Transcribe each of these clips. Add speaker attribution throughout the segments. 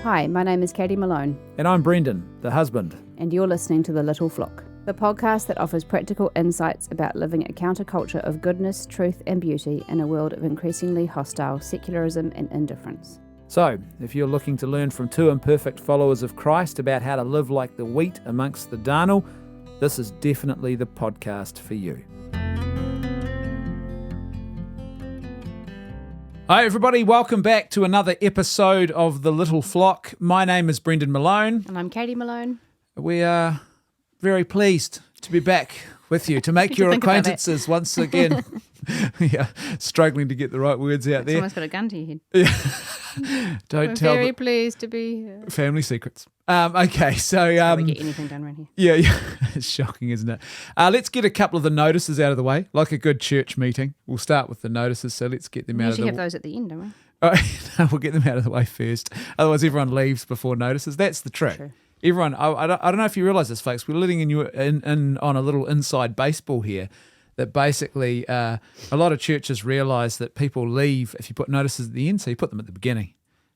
Speaker 1: Hi, my name is 𝗙𝗢𝗦𝗢𝗦𝗧𝗜𝗢𝗢.
Speaker 2: And I'm Brendan, the husband.
Speaker 1: And you're listening to The Little Flock, the podcast that offers practical insights about living a counterculture of goodness, truth and beauty in a world of increasingly hostile secularism and indifference.
Speaker 2: So, if you're looking to learn from two imperfect followers of Christ about how to live like the wheat amongst the darnel, this is definitely the podcast for you. Hi everybody, welcome back to another episode of The Little Flock. My name is Brendan Malone.
Speaker 1: And I'm 𝗙𝗢𝗦𝗢𝗦𝗧𝗜𝗢𝗢.
Speaker 2: We are very pleased to be back with you, to make your acquaintances once again. Yeah, struggling to get the right words out there.
Speaker 1: Someone's got a gun to your head.
Speaker 2: Yeah. Don't
Speaker 1: We're
Speaker 2: tell
Speaker 1: very pleased to be here.
Speaker 2: family secrets. Okay, so
Speaker 1: How we get anything done around here.
Speaker 2: yeah, it's shocking, isn't it? Let's get a couple of the notices out of the way, like a good church meeting. We'll start with the notices, so let's get them
Speaker 1: We
Speaker 2: out of the
Speaker 1: usually
Speaker 2: way.
Speaker 1: have those at the end, don't we?
Speaker 2: No, we'll get them out of the way first. Otherwise, everyone leaves before notices. That's the trick.
Speaker 1: True.
Speaker 2: Everyone, I don't know if you realise this, folks. We're letting you in on a little inside baseball here. That basically, a lot of churches realise that people leave if you put notices at the end, so you put them at the beginning.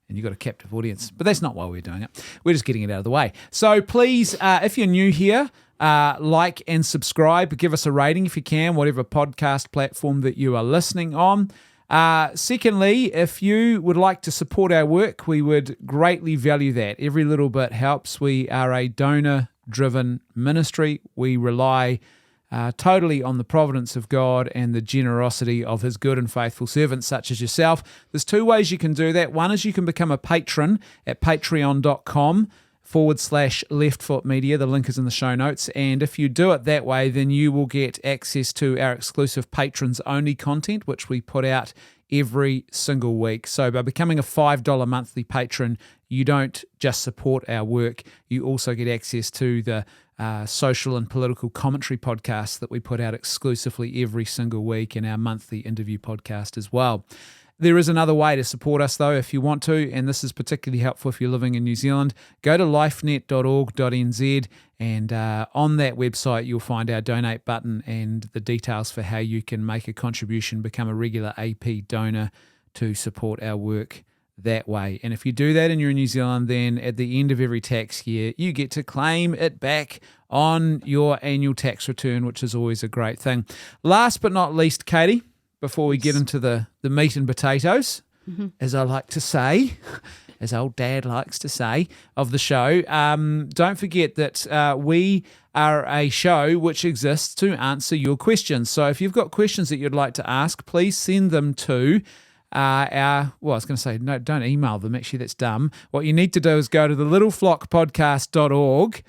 Speaker 2: And you've got a captive audience. But that's not why we're doing it. We're just getting it out of the way. So please, if you're new here, like and subscribe. Give us a rating if you can, whatever podcast platform that you are listening on. Secondly, if you would like to support our work, we would greatly value that. Every little bit helps. We are a donor-driven ministry. We rely totally on the providence of God and the generosity of his good and faithful servants such as yourself. There's two ways you can do that. One is you can become a patron at patreon.com/leftfootmedia. The link is in the show notes. And if you do it that way, then you will get access to our exclusive patrons-only content, which we put out every single week. So by becoming a $5 monthly patron, you don't just support our work, you also get access to the social and political commentary podcasts that we put out exclusively every single week, and our monthly interview podcast as well. There is another way to support us though if you want to, and this is particularly helpful if you're living in New Zealand. Go to lifenet.org.nz, and on that website you'll find our donate button and the details for how you can make a contribution, become a regular AP donor to support our work that way. And if you do that and you're in New Zealand, then at the end of every tax year, you get to claim it back on your annual tax return, which is always a great thing. Last but not least, Katie, before we get into the meat and potatoes, as I like to say, as old Dad likes to say, of the show, don't forget that we are a show which exists to answer your questions. So if you've got questions that you'd like to ask, please send them to I was going to say, no, don't email them. Actually, that's dumb. What you need to do is go to the littleflockpodcast.org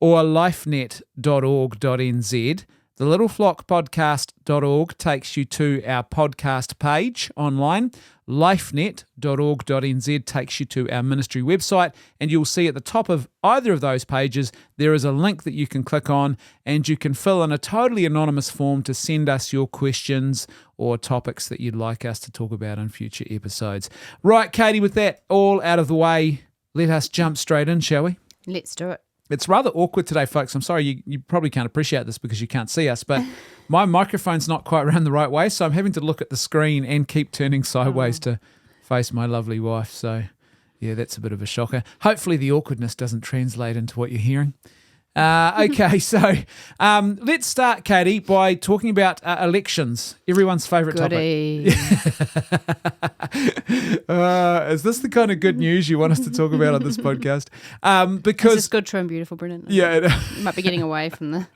Speaker 2: or lifenet.org.nz. The littleflockpodcast.org takes you to our podcast page online. Lifenet.org.nz takes you to our ministry website, and you'll see at the top of either of those pages there is a link that you can click on, and you can fill in a totally anonymous form to send us your questions or topics that you'd like us to talk about in future episodes. Right, Katie, with that all out of the way, let us jump straight in, shall we?
Speaker 1: Let's do it.
Speaker 2: It's rather awkward today, folks. I'm sorry, you probably can't appreciate this because you can't see us, but my microphone's not quite around the right way, so I'm having to look at the screen and keep turning sideways to face my lovely wife. So, yeah, that's a bit of a shocker. Hopefully the awkwardness doesn't translate into what you're hearing. Okay, so let's start, Katie, by talking about elections, everyone's favourite topic. Is this the kind of good news you want us to talk about on this podcast? Because
Speaker 1: this is good, true and beautiful, Brendan.
Speaker 2: Yeah.
Speaker 1: You might be getting away from the...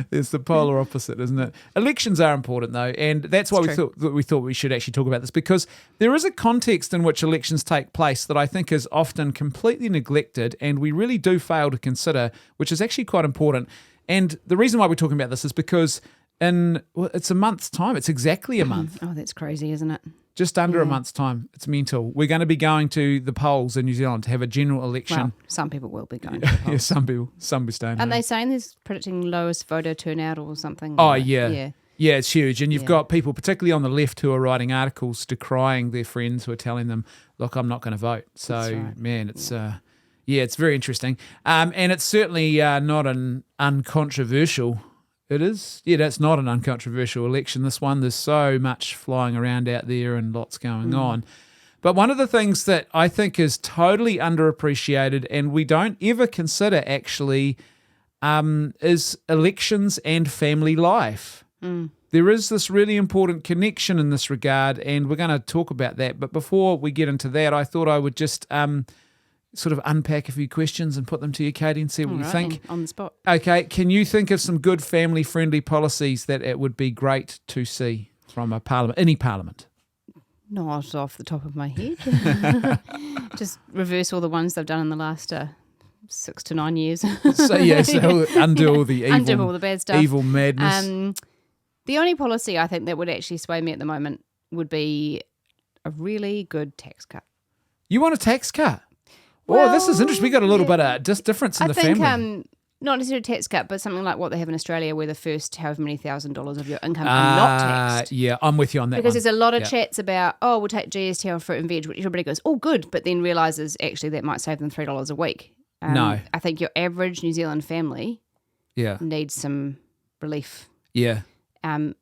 Speaker 2: There's the polar opposite, isn't it? Elections are important, though, and that's why we thought we should actually talk about this, because there is a context in which elections take place that I think is often completely neglected, and we really do fail to consider, which is actually quite important. And the reason why we're talking about this is because it's a month's time. It's exactly a month.
Speaker 1: Oh, that's crazy, isn't it?
Speaker 2: Just under a month's time. It's mental. We're going to be going to the polls in New Zealand to have a general election.
Speaker 1: Well, some people will be going to the polls.
Speaker 2: Yeah, some will be staying home.
Speaker 1: Aren't they saying there's predicting lowest voter turnout or something?
Speaker 2: Oh, yeah. Yeah, it's huge. And you've got people, particularly on the left, who are writing articles decrying their friends who are telling them, look, I'm not going to vote. So, right. Man, it's... it's very interesting. And it's certainly not an uncontroversial... It is? Yeah, that's not an uncontroversial election, this one. There's so much flying around out there and lots going on. But one of the things that I think is totally underappreciated and we don't ever consider actually is elections and family life. There is this really important connection in this regard, and we're going to talk about that. But before we get into that, I thought I would just sort of unpack a few questions and put them to you, Katie, and see what you think.
Speaker 1: On the spot.
Speaker 2: Okay, can you think of some good family-friendly policies that it would be great to see from a parliament, any parliament?
Speaker 1: Not off the top of my head. Just reverse all the ones they've done in the last 6 to 9 years.
Speaker 2: So undo all the evil,
Speaker 1: undo all the bad stuff.
Speaker 2: Evil madness.
Speaker 1: The only policy I think that would actually sway me at the moment would be a really good tax cut.
Speaker 2: You want a tax cut?
Speaker 1: Well,
Speaker 2: this is interesting. We got a little bit of difference in the family.
Speaker 1: I think not necessarily a tax cut, but something like what they have in Australia, where the first however many $1,000s of your income are not taxed.
Speaker 2: Yeah, I'm with you on that.
Speaker 1: Because there's a lot of chats about, we'll take GST on fruit and veg, which everybody goes, good, but then realises actually that might save them $3 a week.
Speaker 2: No,
Speaker 1: I think your average New Zealand family needs some relief.
Speaker 2: Yeah.
Speaker 1: And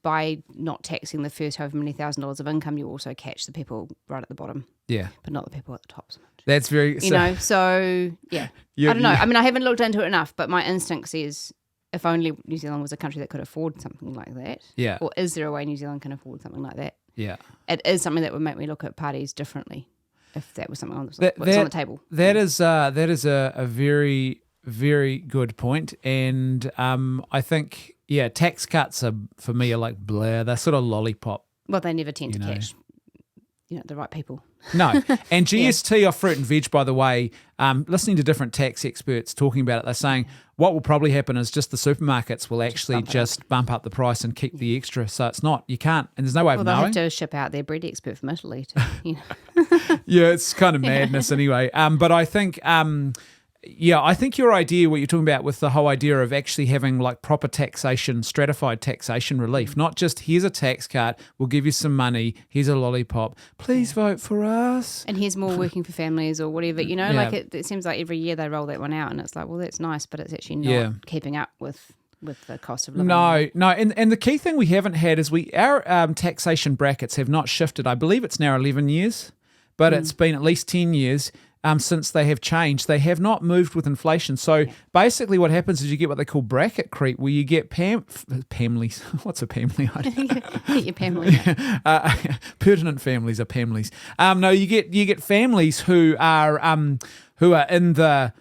Speaker 1: by not taxing the first however many $1,000s of income, you also catch the people right at the bottom.
Speaker 2: Yeah.
Speaker 1: But not the people at the top so much.
Speaker 2: That's very...
Speaker 1: So yeah. I don't know. I mean, I haven't looked into it enough, but my instinct says if only New Zealand was a country that could afford something like that.
Speaker 2: Yeah.
Speaker 1: Or is there a way New Zealand can afford something like that?
Speaker 2: Yeah.
Speaker 1: It is something that would make me look at parties differently if that was something on the table.
Speaker 2: That is a very, very good point. And I think... Yeah, tax cuts for me are like blah. They're sort of lollipop.
Speaker 1: Well, they never tend to catch, the right people.
Speaker 2: No, and GST off fruit and veg, by the way, listening to different tax experts talking about it, they're saying what will probably happen is just the supermarkets will actually just bump up the price and keep the extra. So it's not, you can't, and there's no way of knowing.
Speaker 1: They'll have to ship out their bread expert from Italy to,
Speaker 2: Yeah, it's kind of madness anyway. But I think... I think your idea, what you're talking about with the whole idea of actually having like proper taxation, stratified taxation relief, not just here's a tax cut, we'll give you some money, here's a lollipop, please vote for us.
Speaker 1: And here's more working for families or whatever, like it seems like every year they roll that one out and it's like, well, that's nice, but it's actually not keeping up with the cost of living.
Speaker 2: No, and the key thing we haven't had is our taxation brackets have not shifted. I believe it's now 11 years, but it's been at least 10 years. Since they have changed. They have not moved with inflation. So basically what happens is you get what they call bracket creep, where you get families. What's a family?
Speaker 1: Get your family.
Speaker 2: Pertinent families are families. No, you get families who are in the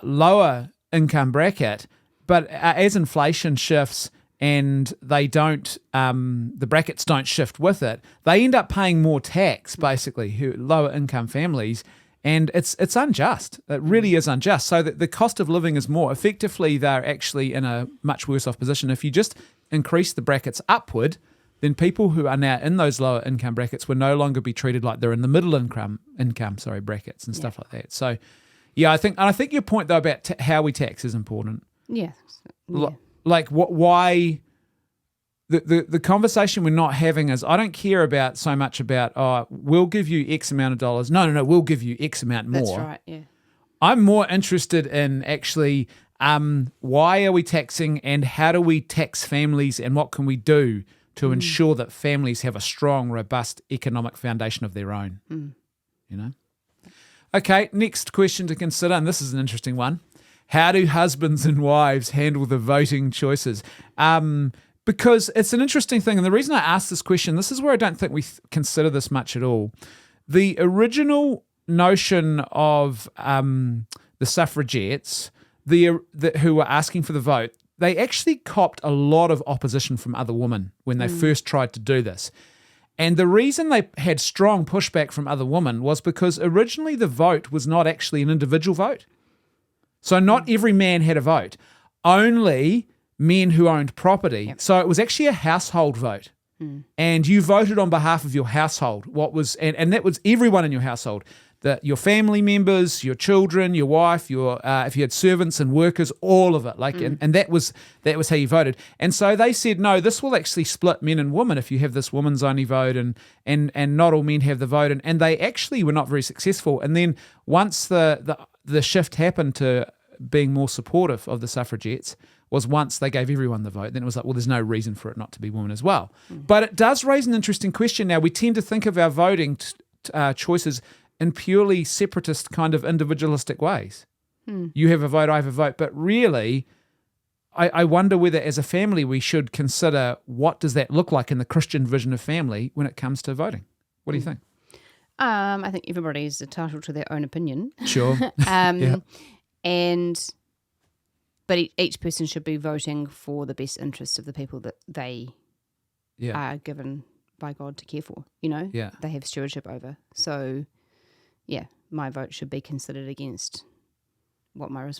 Speaker 2: lower income bracket, but as inflation shifts and they don't, the brackets don't shift with it, they end up paying more tax, basically, lower income families. And it's unjust. It really is unjust. So that the cost of living is more. Effectively, they're actually in a much worse off position. If you just increase the brackets upward, then people who are now in those lower income brackets will no longer be treated like they're in the middle income brackets and stuff like that. So, I think your point though about how we tax is important.
Speaker 1: Yeah.
Speaker 2: Like why? The conversation we're not having is I don't care about so much about we'll give you X amount of dollars. No, we'll give you X amount more.
Speaker 1: That's right, yeah.
Speaker 2: I'm more interested in actually why are we taxing and how do we tax families and what can we do to ensure that families have a strong, robust economic foundation of their own. Okay, next question to consider, and this is an interesting one. How do husbands and wives handle the voting choices? Because it's an interesting thing. And the reason I asked this question, this is where I don't think we consider this much at all. The original notion of the suffragettes, who were asking for the vote, they actually copped a lot of opposition from other women when they first tried to do this. And the reason they had strong pushback from other women was because originally the vote was not actually an individual vote. So not every man had a vote. Only men who owned property. Yep. So it was actually a household vote. And you voted on behalf of your household. And that was everyone in your household. Your family members, your children, your wife, if you had servants and workers, all of it. And that was how you voted. And so they said, no, this will actually split men and women if you have this women's only vote and not all men have the vote. And they actually were not very successful. And then once the shift happened to being more supportive of the suffragettes was once they gave everyone the vote, then it was like, well, there's no reason for it not to be women as well. But it does raise an interesting question now. We tend to think of our voting choices in purely separatist kind of individualistic ways. You have a vote, I have a vote. But really, I wonder whether as a family we should consider what does that look like in the Christian vision of family when it comes to voting. What do you think?
Speaker 1: I think everybody's entitled to their own opinion.
Speaker 2: Sure.
Speaker 1: But each person should be voting for the best interests of the people that they are given by God to care for. They have stewardship over. So, my vote should be considered against what my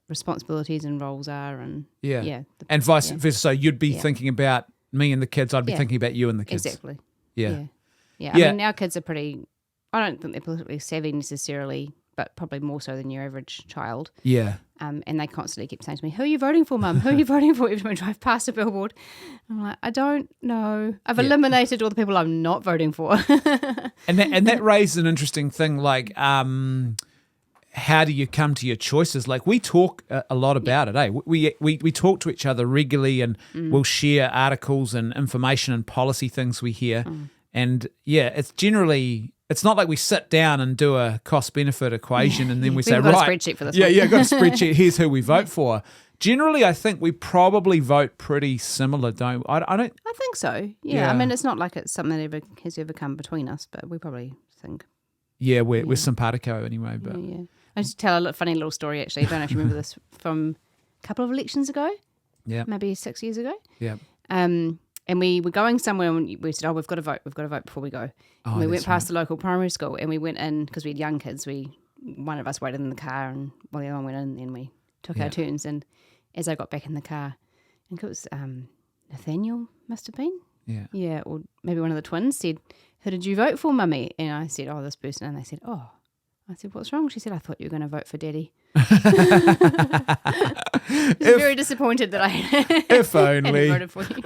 Speaker 1: responsibilities and roles are, and
Speaker 2: and vice versa. So you'd be thinking about me and the kids. I'd be thinking about you and the kids.
Speaker 1: Exactly.
Speaker 2: Yeah.
Speaker 1: I mean, our kids are pretty. I don't think they're politically savvy necessarily, but probably more so than your average child.
Speaker 2: Yeah.
Speaker 1: And they constantly keep saying to me, "Who are you voting for, Mum? Who are you voting for?" Every time I drive past a billboard, I'm like, I don't know. I've eliminated all the people I'm not voting for.
Speaker 2: and that raised an interesting thing, like. How do you come to your choices? Like we talk a lot about it, eh? We talk to each other regularly, and we'll share articles and information and policy things we hear. And it's not like we sit down and do a cost-benefit equation and then we say,
Speaker 1: got a spreadsheet for this one.
Speaker 2: I've got a spreadsheet. Here's who we vote for. Generally, I think we probably vote pretty similar, don't we? I
Speaker 1: think so. Yeah. I mean, it's not like it's something that has ever come between us, but we probably think.
Speaker 2: Yeah, we're simpatico anyway. But
Speaker 1: yeah. I just tell a funny little story, actually. I don't know if you remember this from a couple of elections ago. Yeah. Maybe 6 years ago.
Speaker 2: Yeah.
Speaker 1: And we were going somewhere and we said, we've got to vote before we go. And we went past the local primary school and we went in, because we had young kids, one of us waited in the car and the other one went in, and then we took our turns. And as I got back in the car, I think it was Nathaniel must have been.
Speaker 2: Yeah.
Speaker 1: Yeah, or maybe one of the twins said, "Who did you vote for, Mummy?" And I said, "Oh, this person." And they said, "Oh." I said, "What's wrong?" She said, "I thought you were going to vote for Daddy." I was very disappointed that I
Speaker 2: if only
Speaker 1: hadn't voted for you.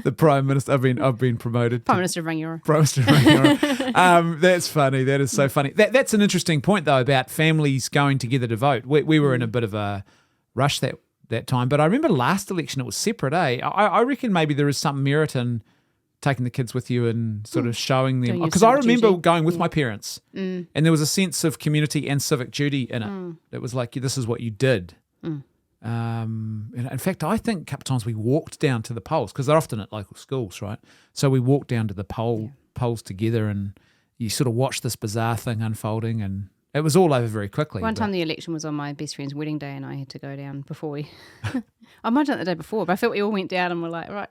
Speaker 2: The Prime Minister. I've been promoted.
Speaker 1: Prime Minister of Rangiora.
Speaker 2: Prime Minister of Rangiora. That's funny. That is so funny. That's an interesting point though about families going together to vote. We were in a bit of a rush that time, but I remember last election it was separate. I reckon maybe there is some merit in taking the kids with you and sort of showing them, because I remember going with my parents and there was a sense of community and civic duty in it. It was like, this is what you did. And in fact, I think a couple of times we walked down to the polls, because they're often at local schools, right? So we walked down to the polls together, and you sort of watch this bizarre thing unfolding, and it was all over very quickly.
Speaker 1: One time the election was on my best friend's wedding day, and I had to go down before we... I might have done it the day before, but I felt we all went down and were like, right,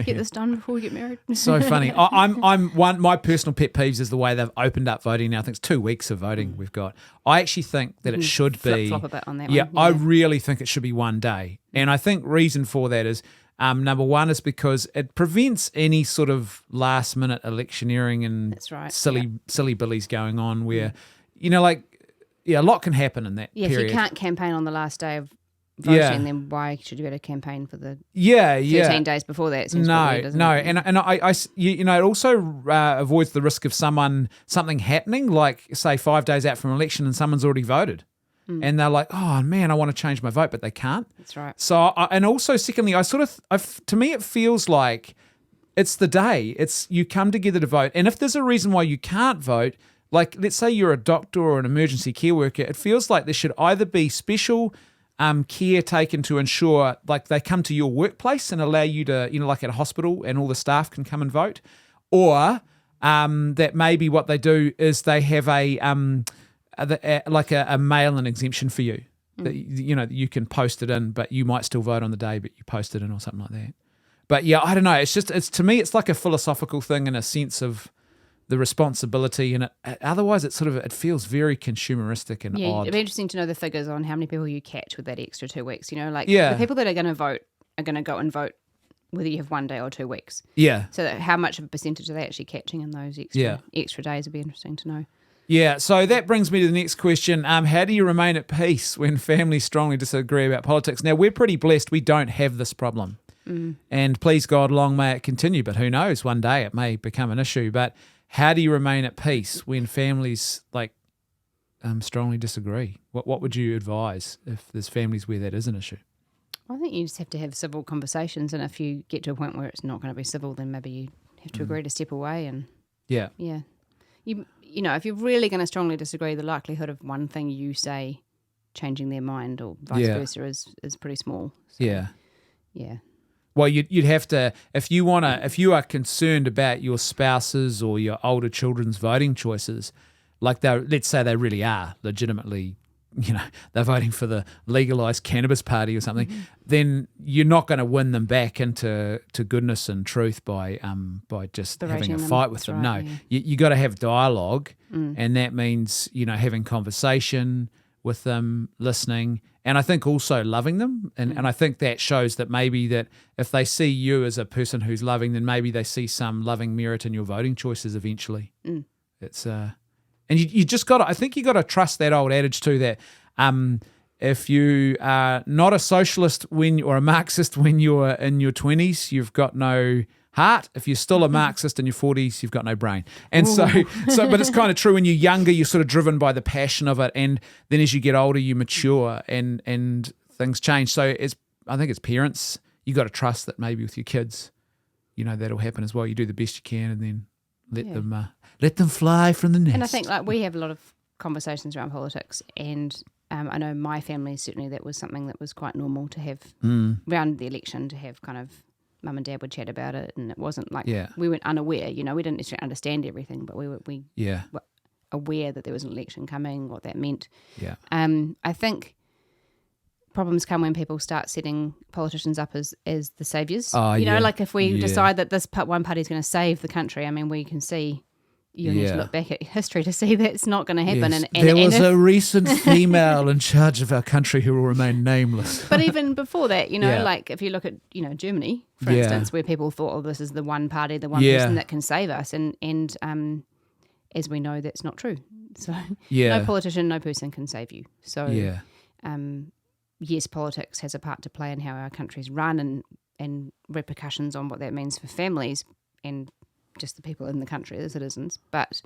Speaker 1: get this done before we get married.
Speaker 2: So funny. My personal pet peeves is the way they've opened up voting now. I think it's 2 weeks of voting we've got. I actually think that it should be...
Speaker 1: Flip-flop a bit on that one.
Speaker 2: Yeah, I really think it should be 1 day. And I think reason for that is, number one is because it prevents any sort of last-minute electioneering and silly billies going on where... a lot can happen in that period.
Speaker 1: If you can't campaign on the last day of voting, then why should you go to campaign for the 13 days before that? It seems weird, doesn't it?
Speaker 2: And I it also avoids the risk of something happening, like say 5 days out from an election and someone's already voted. And they're like, oh man, I want to change my vote, but they can't.
Speaker 1: That's right.
Speaker 2: So, and also secondly, to me it feels like it's the day. It's you come together to vote, and if there's a reason why you can't vote, like let's say you're a doctor or an emergency care worker, it feels like there should either be special care taken to ensure like they come to your workplace and allow you to, like at a hospital and all the staff can come and vote, or that maybe what they do is they have a mail-in exemption for you. That you can post it in, but you might still vote on the day, but you post it in or something like that. But yeah, I don't know. It's to me, it's like a philosophical thing in a sense of the responsibility, and otherwise it feels very consumeristic and odd.
Speaker 1: It'd be interesting to know the figures on how many people you catch with that extra 2 weeks. The people that are going to vote are going to go and vote whether you have 1 day or 2 weeks. Yeah. So how much of a percentage are they actually catching in those extra days would be interesting to know.
Speaker 2: Yeah, so that brings me to the next question. How do you remain at peace when families strongly disagree about politics? Now, we're pretty blessed we don't have this problem. And please God, long may it continue. But who knows, one day it may become an issue. But how do you remain at peace when families strongly disagree? What would you advise if there's families where that is an issue?
Speaker 1: I think you just have to have civil conversations, and if you get to a point where it's not going to be civil, then maybe you have to agree to step away. And yeah, you know, if you're really going to strongly disagree, the likelihood of one thing you say changing their mind or vice versa is pretty small. So, yeah.
Speaker 2: Well, you'd have to, if you are concerned about your spouse's or your older children's voting choices, like let's say they really are legitimately, you know, they're voting for the legalized cannabis party or something, then you're not going to win them back into goodness and truth by just having a fight with them.
Speaker 1: Right,
Speaker 2: no, you got to have dialogue, and that means, you know, having conversation with them, listening, and I think also loving them. And I think that shows that maybe that if they see you as a person who's loving, then maybe they see some loving merit in your voting choices eventually. It's and you just got to, I think you got to trust that old adage too, that if you are not a socialist or a Marxist when you're in your 20s, you've got no heart. If you're still a Marxist in your 40s, you've got no brain. And so but it's kind of true. When you're younger, you're sort of driven by the passion of it, and then as you get older, you mature and things change. So I think as parents, you got to trust that maybe with your kids, you know, that'll happen as well. You do the best you can, and then let them fly from the nest.
Speaker 1: And I think like we have a lot of conversations around politics, and I know my family certainly that was something that was quite normal to have around the election, to have kind of mum and dad would chat about it, and it wasn't like we weren't unaware, you know, we didn't necessarily understand everything, but we were aware that there was an election coming, what that meant. I think problems come when people start setting politicians up as the saviours. You know, like if we decide that this one party is going to save the country, I mean, we can see, you need to look back at history to see that's not going to happen.
Speaker 2: Yes. And there was a recent female in charge of our country who will remain nameless.
Speaker 1: But even before that, you know, like if you look at, you know, Germany, for instance, where people thought, oh, this is the one party, the one person that can save us. And as we know, that's not true. So no politician, no person can save you. So yes, politics has a part to play in how our country's run and repercussions on what that means for families and just the people in the country, the citizens. But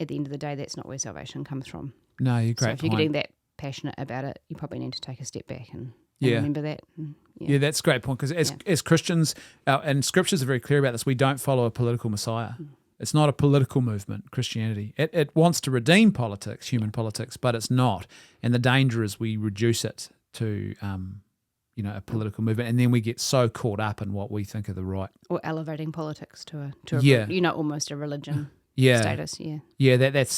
Speaker 1: at the end of the day, that's not where salvation comes from.
Speaker 2: No, you're great.
Speaker 1: So if you're getting that passionate about it, you probably need to take a step back and remember that.
Speaker 2: That's a great point, because as Christians, and scriptures are very clear about this, we don't follow a political Messiah. It's not a political movement, Christianity. It wants to redeem politics, human politics, but it's not. And the danger is we reduce it to you know, a political movement, and then we get so caught up in what we think are the right,
Speaker 1: or elevating politics to a you know, almost a religion status.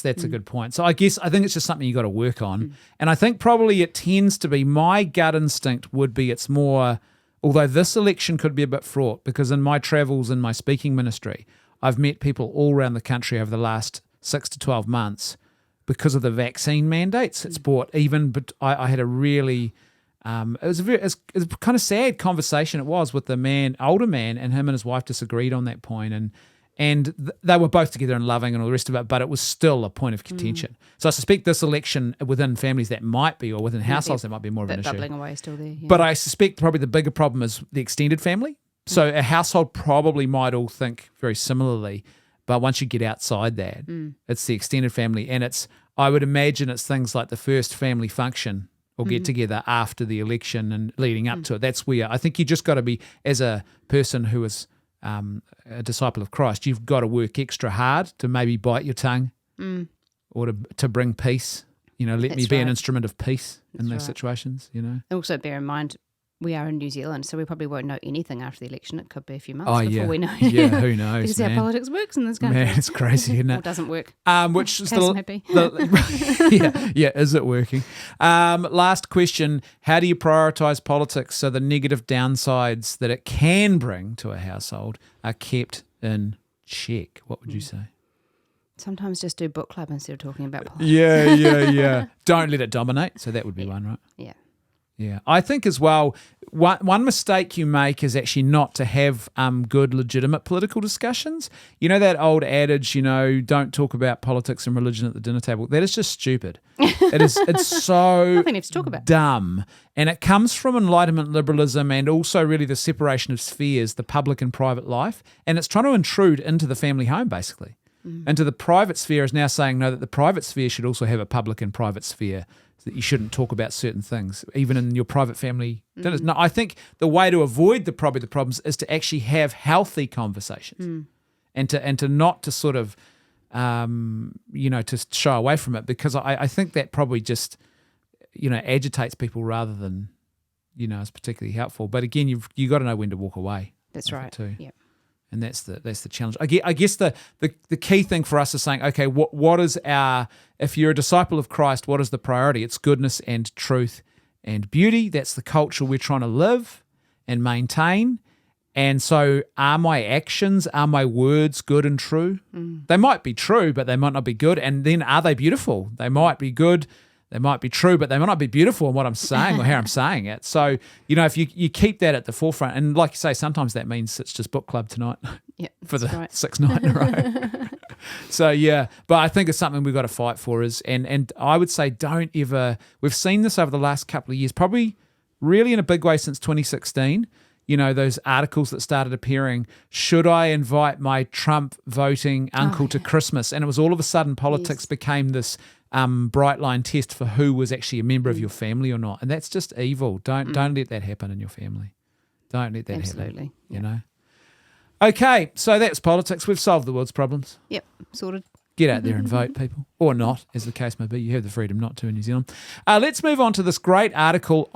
Speaker 2: That's a good point. So I think it's just something you got to work on, and I think probably it tends to be, my gut instinct would be, it's more, although this election could be a bit fraught, because in my travels in my speaking ministry, I've met people all around the country over the last 6 to 12 months because of the vaccine mandates. It's brought but I had a really it was a kind of sad conversation. It was with the older man, and him and his wife disagreed on that point, and they were both together and loving and all the rest of it, but it was still a point of contention. So I suspect this election within families that might be, or within households that might be more of an issue.
Speaker 1: Bubbling away still there. Yeah.
Speaker 2: But I suspect probably the bigger problem is the extended family. So a household probably might all think very similarly, but once you get outside that, it's the extended family, and I would imagine it's things like the first family function or get together after the election and leading up to it. That's where I think you just got to be, as a person who is a disciple of Christ, you've got to work extra hard to maybe bite your tongue or to bring peace. You know, let me be an instrument of peace in those situations, you know.
Speaker 1: Also bear in mind, we are in New Zealand, so we probably won't know anything after the election. It could be a few months before we know.
Speaker 2: Yeah, who knows?
Speaker 1: This is how politics works in this country.
Speaker 2: Man, it's crazy, isn't it?
Speaker 1: Or doesn't work.
Speaker 2: Which is
Speaker 1: happy.
Speaker 2: Is it working? Last question: how do you prioritise politics so the negative downsides that it can bring to a household are kept in check? What would you say?
Speaker 1: Sometimes just do book club instead of talking about politics.
Speaker 2: Yeah. Don't let it dominate. So that would be one, right?
Speaker 1: Yeah.
Speaker 2: Yeah, I think as well, one mistake you make is actually not to have good, legitimate political discussions. You know that old adage, you know, don't talk about politics and religion at the dinner table? That is just stupid. It's so
Speaker 1: nothing to talk about.
Speaker 2: Dumb. And it comes from Enlightenment liberalism and also really the separation of spheres, the public and private life. And it's trying to intrude into the family home, basically. Into the private sphere is now saying, no, that the private sphere should also have a public and private sphere. that you shouldn't talk about certain things, even in your private family dinners. No, I think the way to avoid the problems is to actually have healthy conversations and to not to sort of, to shy away from it, because I think that probably just, agitates people rather than, is particularly helpful. But again, you got to know when to walk away.
Speaker 1: That's right.
Speaker 2: Too.
Speaker 1: Yep.
Speaker 2: And that's the challenge. I guess the key thing for us is saying, okay, what is if you're a disciple of Christ, what is the priority? It's goodness and truth and beauty. That's the culture we're trying to live and maintain. And so are my actions, are my words good and true? They might be true, but they might not be good. And then are they beautiful? They might be good, they might be true, but they might not be beautiful in what I'm saying or how I'm saying it. So, if you keep that at the forefront, and like you say, sometimes that means it's just book club tonight for the sixth night in a row. So, yeah, but I think it's something we've got to fight for and I would say we've seen this over the last couple of years, probably really in a big way since 2016. Those articles that started appearing, should I invite my Trump voting uncle to Christmas? And it was all of a sudden politics became this bright line test for who was actually a member of your family or not. And that's just evil. Don't let that happen in your family. Don't let that happen.
Speaker 1: Absolutely.
Speaker 2: You know? Okay, so that's politics. We've solved the world's problems.
Speaker 1: Yep, sorted.
Speaker 2: Get out there and vote, people. Or not, as the case may be. You have the freedom not to in New Zealand. Let's move on to this great article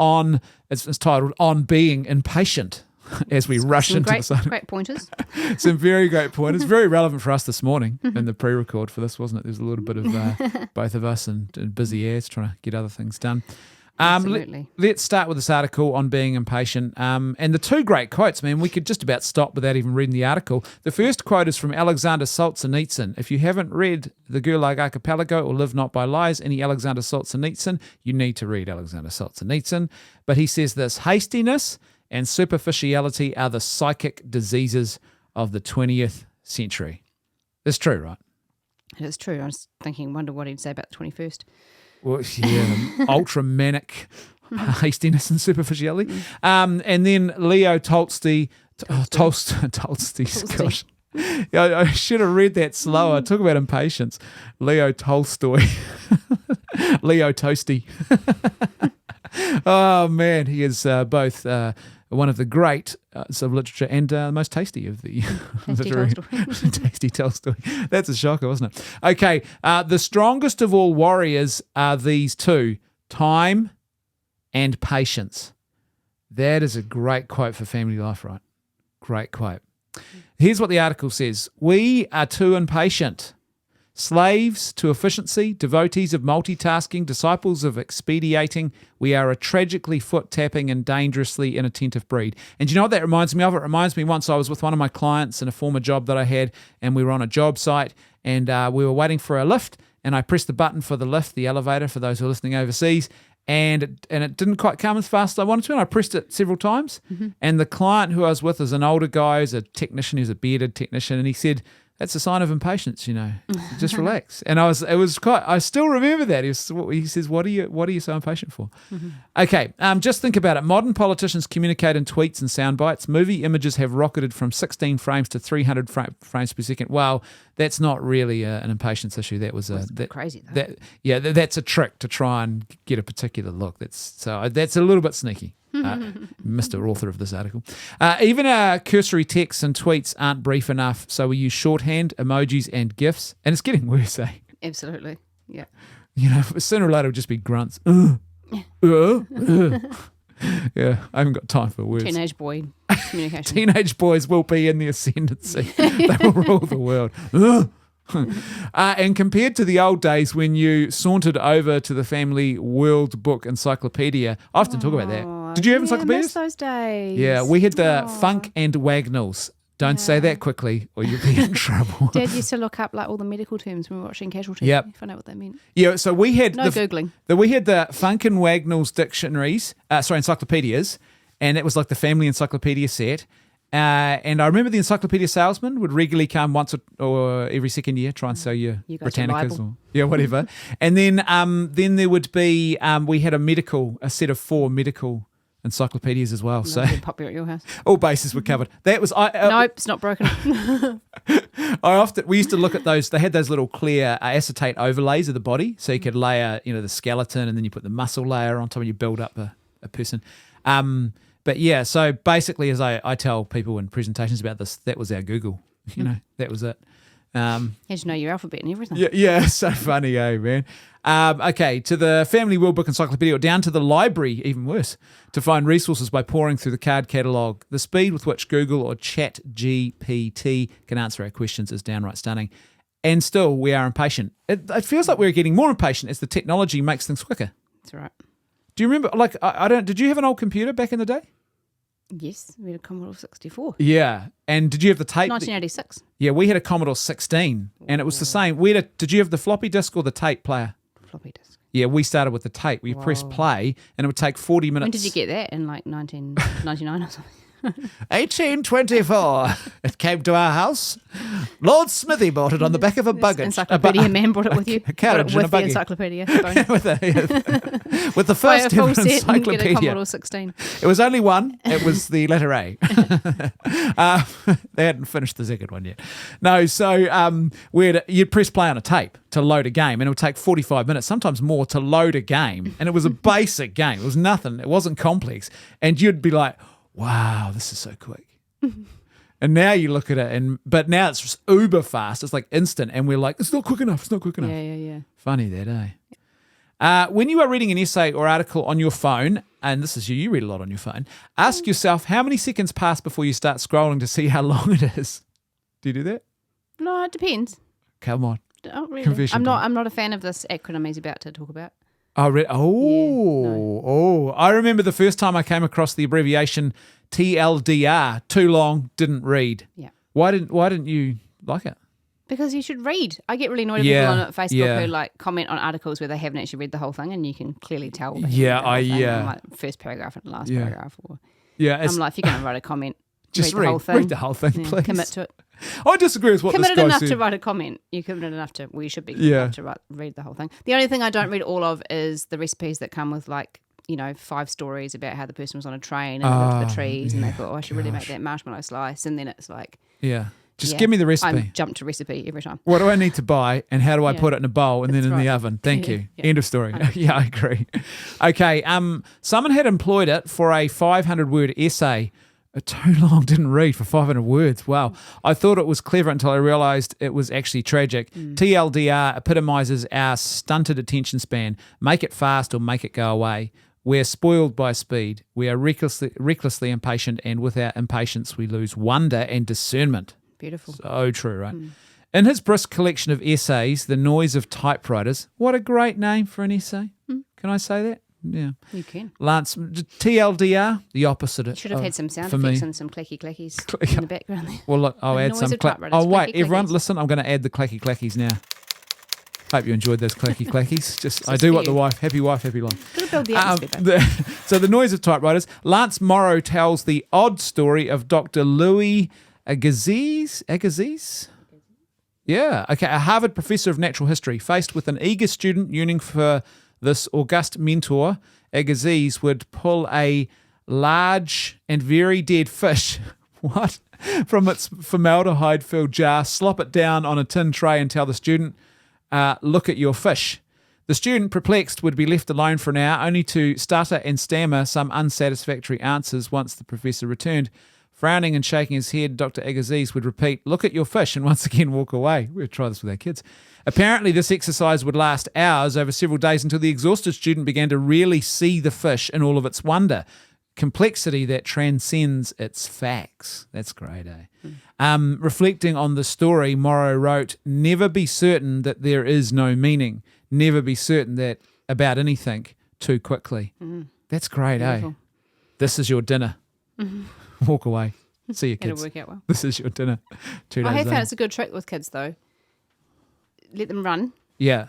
Speaker 2: it's titled On Being Impatient, as we rush into this.
Speaker 1: Great pointers.
Speaker 2: Some very great pointers. Very relevant for us this morning in the pre-record for this, wasn't it? There's a little bit of both of us and busy ass trying to get other things done.
Speaker 1: Absolutely.
Speaker 2: Let's start with this article on being impatient. And the two great quotes, man, we could just about stop without even reading the article. The first quote is from Alexander Solzhenitsyn. If you haven't read The Gulag Archipelago or Live Not by Lies, any Alexander Solzhenitsyn, you need to read Alexander Solzhenitsyn. But he says this: hastiness and superficiality are the psychic diseases of the 20th century. It's true, right?
Speaker 1: It is true. I was thinking, wonder what he'd say about the 21st.
Speaker 2: Well, yeah, ultra manic hastiness and superficiality. And then Leo Tolstoy. Gosh. I should have read that slower. Talk about impatience. Leo Tolstoy. Leo Toasty. Oh, man. He is both one of the great of literature and most tasty of the literary. Tasty Tolstoy. That's a shocker, wasn't it? Okay, the strongest of all warriors are these two, time and patience. That is a great quote for family life, right? Great quote. Here's what the article says. We are too impatient. Slaves to efficiency, devotees of multitasking, disciples of expediating, we are a tragically foot-tapping and dangerously inattentive breed. And do you know what that reminds me of? It reminds me once I was with one of my clients in a former job that I had, and we were on a job site, and we were waiting for a lift, and I pressed the button for the lift, the elevator, for those who are listening overseas, and it didn't quite come as fast as I wanted to, and I pressed it several times. And the client who I was with is an older guy, who's a technician, who's a bearded technician, and he said, that's a sign of impatience, just relax. And I still remember that. He says, what are you so impatient for? Okay, just think about it. Modern politicians communicate in tweets and sound bites. Movie images have rocketed from 16 frames to 300 frames per second. Well, that's not really an impatience issue. That was
Speaker 1: crazy, though.
Speaker 2: That's a trick to try and get a particular look. That's a little bit sneaky. Mr. Author of this article. Even our cursory texts and tweets aren't brief enough, so we use shorthand, emojis, and GIFs, and it's getting worse, eh?
Speaker 1: Absolutely, yeah.
Speaker 2: Sooner or later it'll just be grunts. Yeah, I haven't got time for words.
Speaker 1: Teenage boy communication.
Speaker 2: Teenage boys will be in the ascendancy. They will rule the world. And compared to the old days when you sauntered over to the family World Book Encyclopedia, I often talk about that. Did you have encyclopedias?
Speaker 1: I miss those days.
Speaker 2: Yeah, we had the Funk and Wagnalls. Don't say that quickly or you'll be in trouble.
Speaker 1: Dad used to look up like all the medical terms when we were watching Casualty.
Speaker 2: Yep.
Speaker 1: Find out what that meant.
Speaker 2: Yeah, so we had
Speaker 1: Googling.
Speaker 2: We had the Funk and Wagnalls dictionaries, encyclopedias, and it was like the family encyclopedia set. And I remember the encyclopedia salesman would regularly come once or every second year, try and sell you Britannicas or whatever. And then there would be we had a set of 4 medical encyclopedias as well. So
Speaker 1: popular at your house.
Speaker 2: All bases were covered. That was
Speaker 1: nope, it's not broken.
Speaker 2: We used to look at those. They had those little clear acetate overlays of the body, so you could layer, the skeleton, and then you put the muscle layer on top, and you build up a person. But yeah, so basically, as I tell people in presentations about this, that was our Google. That was it.
Speaker 1: Had to know your alphabet and everything.
Speaker 2: Yeah, so funny, man. Okay, to the Family World Book Encyclopedia, or down to the library, even worse, to find resources by pouring through the card catalogue. The speed with which Google or ChatGPT can answer our questions is downright stunning. And still, we are impatient. It feels like we're getting more impatient as the technology makes things quicker.
Speaker 1: That's right.
Speaker 2: Do you remember, did you have an old computer back in the day?
Speaker 1: Yes, we had a Commodore 64.
Speaker 2: Yeah, and did you have the tape?
Speaker 1: 1986.
Speaker 2: Yeah, we had a Commodore 16, and it was the same. Did you have the floppy disk or the tape player?
Speaker 1: Floppy disk.
Speaker 2: Yeah, we started with the tape. We pressed play, and it would take 40 minutes.
Speaker 1: When did you get that? In 1999 or something?
Speaker 2: 1824. It came to our house. Lord Smithy bought it on the back of a buggy.
Speaker 1: Encyclopedia man brought it with you.
Speaker 2: A carriage and a buggy.
Speaker 1: The encyclopedia.
Speaker 2: with the first
Speaker 1: full
Speaker 2: ever
Speaker 1: set
Speaker 2: encyclopedia.
Speaker 1: And get a Commodore 16.
Speaker 2: It was only one. It was the letter A. They hadn't finished the second one yet. No, so you'd press play on a tape to load a game, and it would take 45 minutes, sometimes more, to load a game. And it was a basic game. It was nothing. It wasn't complex. And you'd be like, wow, this is so quick. And now you look at it, but now it's just uber fast. It's like instant, and we're like, it's not quick enough. It's not quick enough.
Speaker 1: Yeah.
Speaker 2: Funny that, eh? When you are reading an essay or article on your phone, and this is you read a lot on your phone, ask yourself how many seconds pass before you start scrolling to see how long it is. Do you do that?
Speaker 1: No, it depends.
Speaker 2: Come on.
Speaker 1: Oh, really?
Speaker 2: Confession
Speaker 1: I'm not a fan of this acronym he's about to talk about.
Speaker 2: I remember the first time I came across the abbreviation TLDR. Too long, didn't read.
Speaker 1: Yeah.
Speaker 2: Why didn't you like it?
Speaker 1: Because you should read. I get really annoyed at people on Facebook who comment on articles where they haven't actually read the whole thing, and you can clearly tell. Like first paragraph and last paragraph. I'm like, if you're going to write a comment,
Speaker 2: just
Speaker 1: read the whole thing,
Speaker 2: please.
Speaker 1: Commit to it.
Speaker 2: I disagree with what this guy said.
Speaker 1: Committed enough to write a comment. You're committed enough to. Well, you should be committed enough to read the whole thing. The only thing I don't read all of is the recipes that come with 5 stories about how the person was on a train and they looked at the trees and they thought, I should really make that marshmallow slice, and then it's like,
Speaker 2: just give me the recipe.
Speaker 1: I jump to recipe every time.
Speaker 2: What do I need to buy, and how do I put it in a bowl and then in the oven? Thank you. End of story. I agree. Okay. Someone had employed it for a 500-word essay. Too long, didn't read for 500 words. Wow. I thought it was clever until I realised it was actually tragic. TLDR epitomises our stunted attention span. Make it fast or make it go away. We're spoiled by speed. We are recklessly impatient, and with our impatience we lose wonder and discernment.
Speaker 1: Beautiful.
Speaker 2: So true, right? In his brisk collection of essays, The Noise of Typewriters, what a great name for an essay. Can I say that? Yeah.
Speaker 1: You can.
Speaker 2: Lance, TLDR, the opposite.
Speaker 1: You should have had some sound effects and some clacky clackies in the background there.
Speaker 2: Well, look, I'll add some. Wait, everyone, listen, I'm going to add the clacky clackies now. Hope you enjoyed those clacky clackies. I do what the wife, happy life.
Speaker 1: Gotta build the atmosphere,
Speaker 2: so The Noise of Typewriters. Lance Morrow tells the odd story of Dr. Louis Agassiz? Yeah, okay, a Harvard professor of natural history, faced with an eager student yearning for this august mentor. Agassiz would pull a large and very dead fish from its formaldehyde-filled jar, slop it down on a tin tray and tell the student, look at your fish. The student, perplexed, would be left alone for an hour, only to stutter and stammer some unsatisfactory answers once the professor returned. Frowning and shaking his head, Dr. Agassiz would repeat, look at your fish, and once again walk away. We'll try this with our kids. Apparently, this exercise would last hours over several days until the exhausted student began to really see the fish in all of its wonder. Complexity that transcends its facts. That's great, eh? Reflecting on the story, Morrow wrote, never be certain that there is no meaning. Never be certain that about anything too quickly. That's great, Beautiful. This is your dinner. Walk away. See you, kids.
Speaker 1: It'll work out well.
Speaker 2: This is your dinner. 2 days
Speaker 1: I have
Speaker 2: later.
Speaker 1: found it's a good trick with kids, though. Let them run.
Speaker 2: Yeah.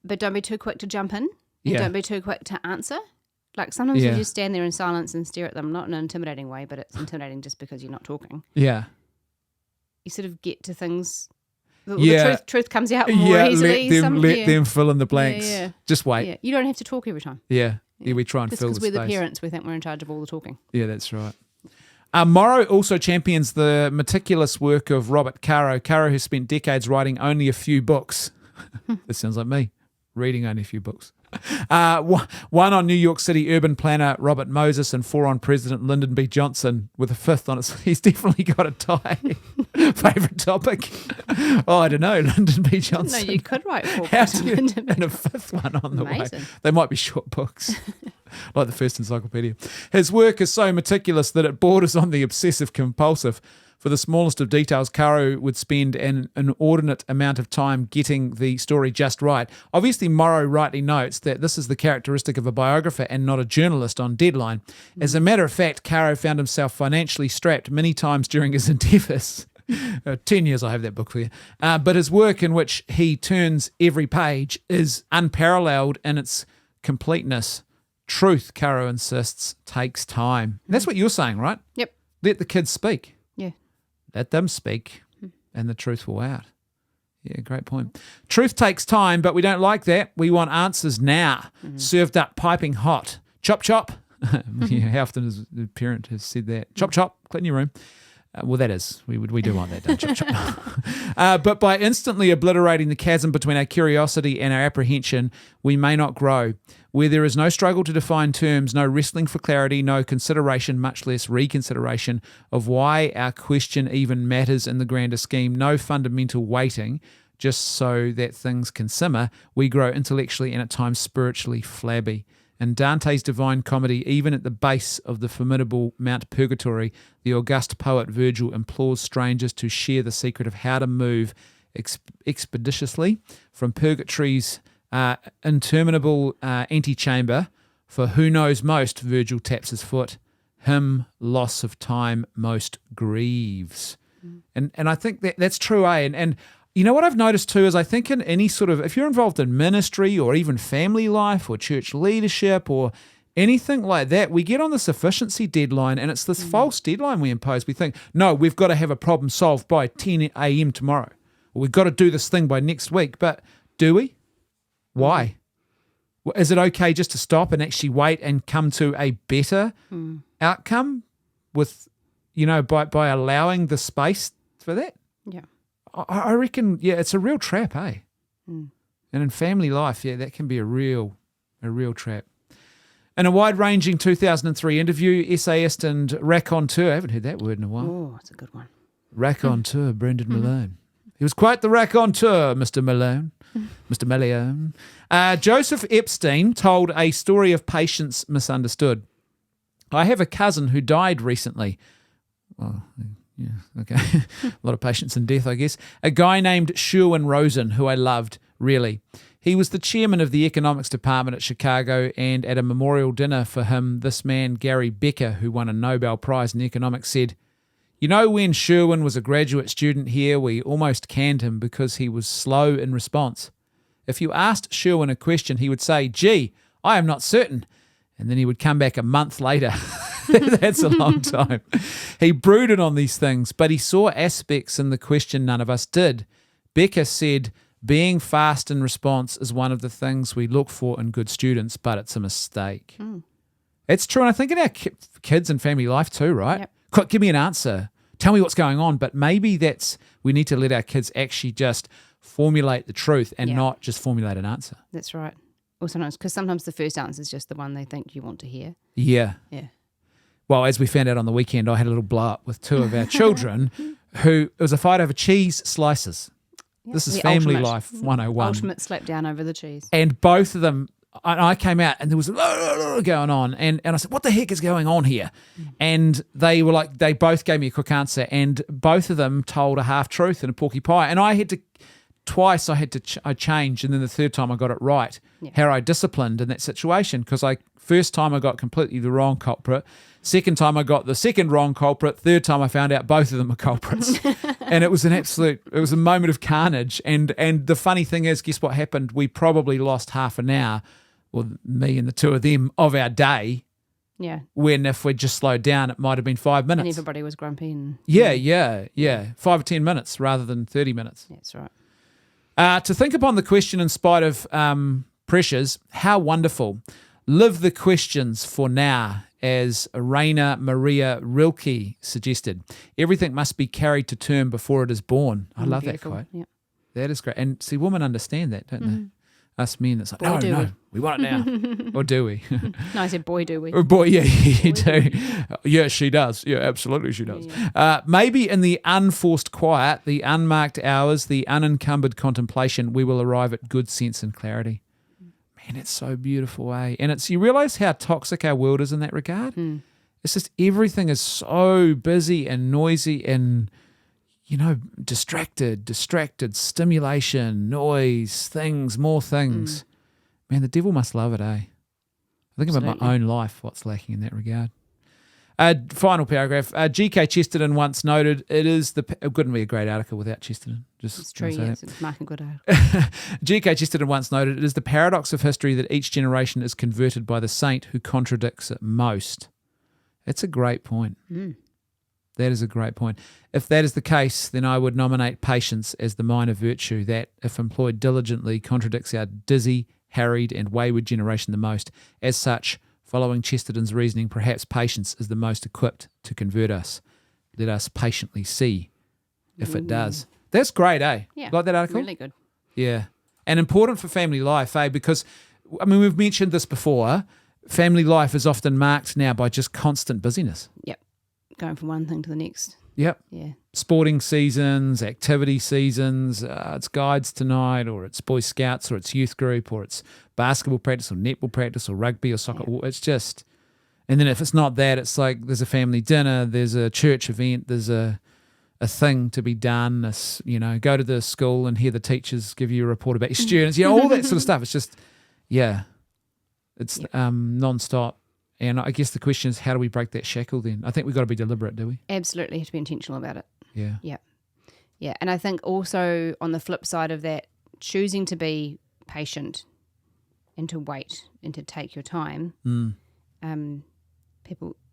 Speaker 1: But don't be too quick to jump in. And don't be too quick to answer. Like sometimes you just stand there in silence and stare at them, not in an intimidating way, but it's intimidating just because you're not talking.
Speaker 2: Yeah.
Speaker 1: You sort of get to things. The truth comes out more easily.
Speaker 2: Let them fill in the blanks. Just wait.
Speaker 1: Yeah. You don't have to talk every time.
Speaker 2: Yeah. Yeah, we try and fill the space.
Speaker 1: Because we're the parents, we think we're in charge of all the talking.
Speaker 2: Yeah, that's right. Morrow also champions the meticulous work of Robert Caro. Caro has spent decades writing only a few books. This sounds like me, reading only a few books. One on New York City urban planner Robert Moses and 4 on President Lyndon B. Johnson, with a 5th on it. He's definitely got a tie. Favourite topic? Oh, I don't know, Lyndon B. Johnson.
Speaker 1: No, you could write 4
Speaker 2: and a 5th one on the way. They might be short books, like the first encyclopedia. His work is so meticulous that it borders on the obsessive compulsive. For the smallest of details, Caro would spend an inordinate amount of time getting the story just right. Obviously, Morrow rightly notes that this is the characteristic of a biographer and not a journalist on deadline. As a matter of fact, Caro found himself financially strapped many times during his endeavours. 10 years I have that book for you. But his work, in which he turns every page, is unparalleled in its completeness. Truth, Caro insists, takes time. And that's what you're saying, right?
Speaker 1: Yep.
Speaker 2: Let the kids speak.
Speaker 1: Yeah.
Speaker 2: Let them speak, and the truth will out. Yeah, great point. Truth takes time, but we don't like that. We want answers now, served up piping hot. Chop, chop. Yeah, how often has the parent has said that? Chop, chop, clean your room. Well, that is. We do want that done. Chop, chop. But by instantly obliterating the chasm between our curiosity and our apprehension, we may not grow. Where there is no struggle to define terms, no wrestling for clarity, no consideration, much less reconsideration of why our question even matters in the grander scheme, no fundamental waiting, just so that things can simmer, we grow intellectually and at times spiritually flabby. In Dante's Divine Comedy, even at the base of the formidable Mount Purgatory, the august poet Virgil implores strangers to share the secret of how to move expeditiously from purgatory's interminable antechamber. For who knows most, Virgil taps his foot, him loss of time most grieves. And I think that's true, eh? And you know what I've noticed too is I think in any sort of, if you're involved in ministry or even family life or church leadership or anything like that, we get on this efficiency deadline and it's this false deadline we impose. We think, no, we've got to have a problem solved by 10 a.m. tomorrow. Or we've got to do this thing by next week. But do we? Why? Is it okay just to stop and actually wait and come to a better outcome with, by allowing the space for that?
Speaker 1: Yeah.
Speaker 2: I reckon, it's a real trap, eh? And in family life, that can be a real trap. In a wide-ranging 2003 interview, essayist and raconteur, I haven't heard that word in a while.
Speaker 1: Oh, it's a good one.
Speaker 2: Raconteur, Brendan Malone. He was quite the raconteur, Mr. Malone. Mr. Malone. Joseph Epstein told a story of patience misunderstood. I have a cousin who died recently. Well, yeah, okay. A lot of patience in death, I guess. A guy named Sherwin Rosen, who I loved, really. He was the chairman of the economics department at Chicago, and at a memorial dinner for him, this man, Gary Becker, who won a Nobel Prize in economics, said, when Sherwin was a graduate student here, we almost canned him because he was slow in response. If you asked Sherwin a question, he would say, gee, I am not certain. And then he would come back a month later. That's a long time. He brooded on these things, but he saw aspects in the question none of us did. Becker said, being fast in response is one of the things we look for in good students, but it's a mistake. It's true, and I think in our kids and family life too, right?
Speaker 1: Yep.
Speaker 2: Quick, give me an answer. Tell me what's going on. But maybe we need to let our kids actually just formulate the truth and not just formulate an answer.
Speaker 1: That's right. Or sometimes the first answer is just the one they think you want to hear.
Speaker 2: Yeah.
Speaker 1: Yeah.
Speaker 2: Well, as we found out on the weekend, I had a little blow up with 2 of our children it was a fight over cheese slices. Yep. This is the family life 101.
Speaker 1: Ultimate slap down over the cheese.
Speaker 2: And both of them, I came out and there was going on. And I said, what the heck is going on here? And they were like, they both gave me a quick answer. And both of them told a half truth and a porky pie. And I had to, twice I changed. And then the third time I got it right. Yeah. How I disciplined in that situation. Because first time I got completely the wrong culprit. Second time I got the second wrong culprit. Third time I found out both of them were culprits. And it was it was a moment of carnage. And the funny thing is, guess what happened? We probably lost half an hour, well, me and the 2 of them, of our day.
Speaker 1: Yeah.
Speaker 2: When if we'd just slowed down, it might have been 5 minutes.
Speaker 1: And everybody was grumpy.
Speaker 2: Yeah. 5 or 10 minutes rather than 30 minutes.
Speaker 1: That's right.
Speaker 2: To think upon the question in spite of pressures, how wonderful. Live the questions for now, as 𝗙𝗎𝗦𝗪𝗢𝗪𝗡𝗦 suggested. Everything must be carried to term before it is born. I love
Speaker 1: beautiful.
Speaker 2: that quote.
Speaker 1: Yep.
Speaker 2: That is great. And see, women understand that, don't they? Us men, it's like, no, we want it now. Or do we?
Speaker 1: No, I said, boy, do we.
Speaker 2: Oh, boy, yeah, you do. Yeah, she does. Yeah, absolutely she does.
Speaker 1: Yeah.
Speaker 2: Maybe in the unforced quiet, the unmarked hours, the unencumbered contemplation, we will arrive at good sense and clarity. Man, it's so beautiful, eh? And you realise how toxic our world is in that regard? It's just everything is so busy and noisy and, distracted, stimulation, noise, things, more things. Man, the devil must love it, eh? I think about my own life, what's lacking in that regard. Final paragraph. G.K. Chesterton once noted, it couldn't be a great article without Chesterton.
Speaker 1: It's true, yes, it's Mark and Goodale.
Speaker 2: G.K. Chesterton once noted, it is the paradox of history that each generation is converted by the saint who contradicts it most. That's a great point. That is a great point. If that is the case, then I would nominate patience as the minor virtue that, if employed diligently, contradicts our dizzy, harried, and wayward generation the most. As such, following Chesterton's reasoning, perhaps patience is the most equipped to convert us. Let us patiently see if it does. That's great, eh?
Speaker 1: Yeah.
Speaker 2: Like that article?
Speaker 1: Really good.
Speaker 2: Yeah. And important for family life, eh? Because, we've mentioned this before. Family life is often marked now by just constant busyness.
Speaker 1: Yep. Going from one thing to the next.
Speaker 2: Yep.
Speaker 1: Yeah.
Speaker 2: Sporting seasons, activity seasons, it's guides tonight, or it's Boy Scouts, or it's youth group, or it's basketball practice, or netball practice, or rugby, or soccer. Yeah. It's just, and then if it's not that, it's like there's a family dinner, there's a church event, there's a thing to be done, go to the school and hear the teachers give you a report about your students, all that sort of stuff. It's just, it's non-stop. And I guess the question is, how do we break that shackle then? I think we've got to be deliberate, do we?
Speaker 1: Absolutely, have to be intentional about it.
Speaker 2: Yeah.
Speaker 1: Yeah. Yeah. And I think also on the flip side of that, choosing to be patient and to wait and to take your time,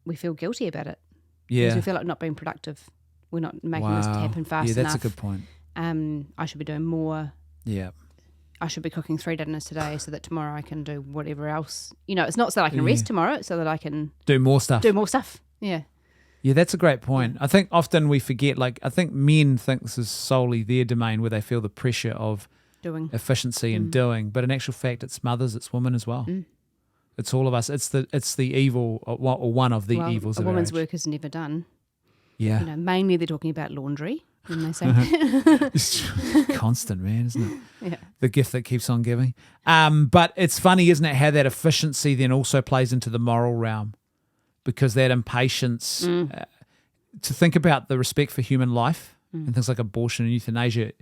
Speaker 1: we feel guilty about it.
Speaker 2: Yeah.
Speaker 1: Because we feel like not being productive. We're not making this happen fast enough.
Speaker 2: Yeah, that's a good point.
Speaker 1: I should be doing more.
Speaker 2: Yeah.
Speaker 1: I should be cooking 3 dinners today so that tomorrow I can do whatever else. It's not so that I can rest tomorrow, it's so that I can
Speaker 2: do more stuff.
Speaker 1: Yeah.
Speaker 2: Yeah, that's a great point. I think often we forget, I think men think this is solely their domain where they feel the pressure of
Speaker 1: doing
Speaker 2: efficiency and doing, but in actual fact it's mothers, it's women as well. It's all of us. It's the evil, or one of the evils of
Speaker 1: a woman's
Speaker 2: our age.
Speaker 1: work is never done.
Speaker 2: Yeah.
Speaker 1: Mainly they're talking about laundry when they say
Speaker 2: It's constant, man, isn't it?
Speaker 1: Yeah.
Speaker 2: The gift that keeps on giving. But it's funny, isn't it, how that efficiency then also plays into the moral realm, because that impatience, to think about the respect for human life and things like abortion and euthanasia,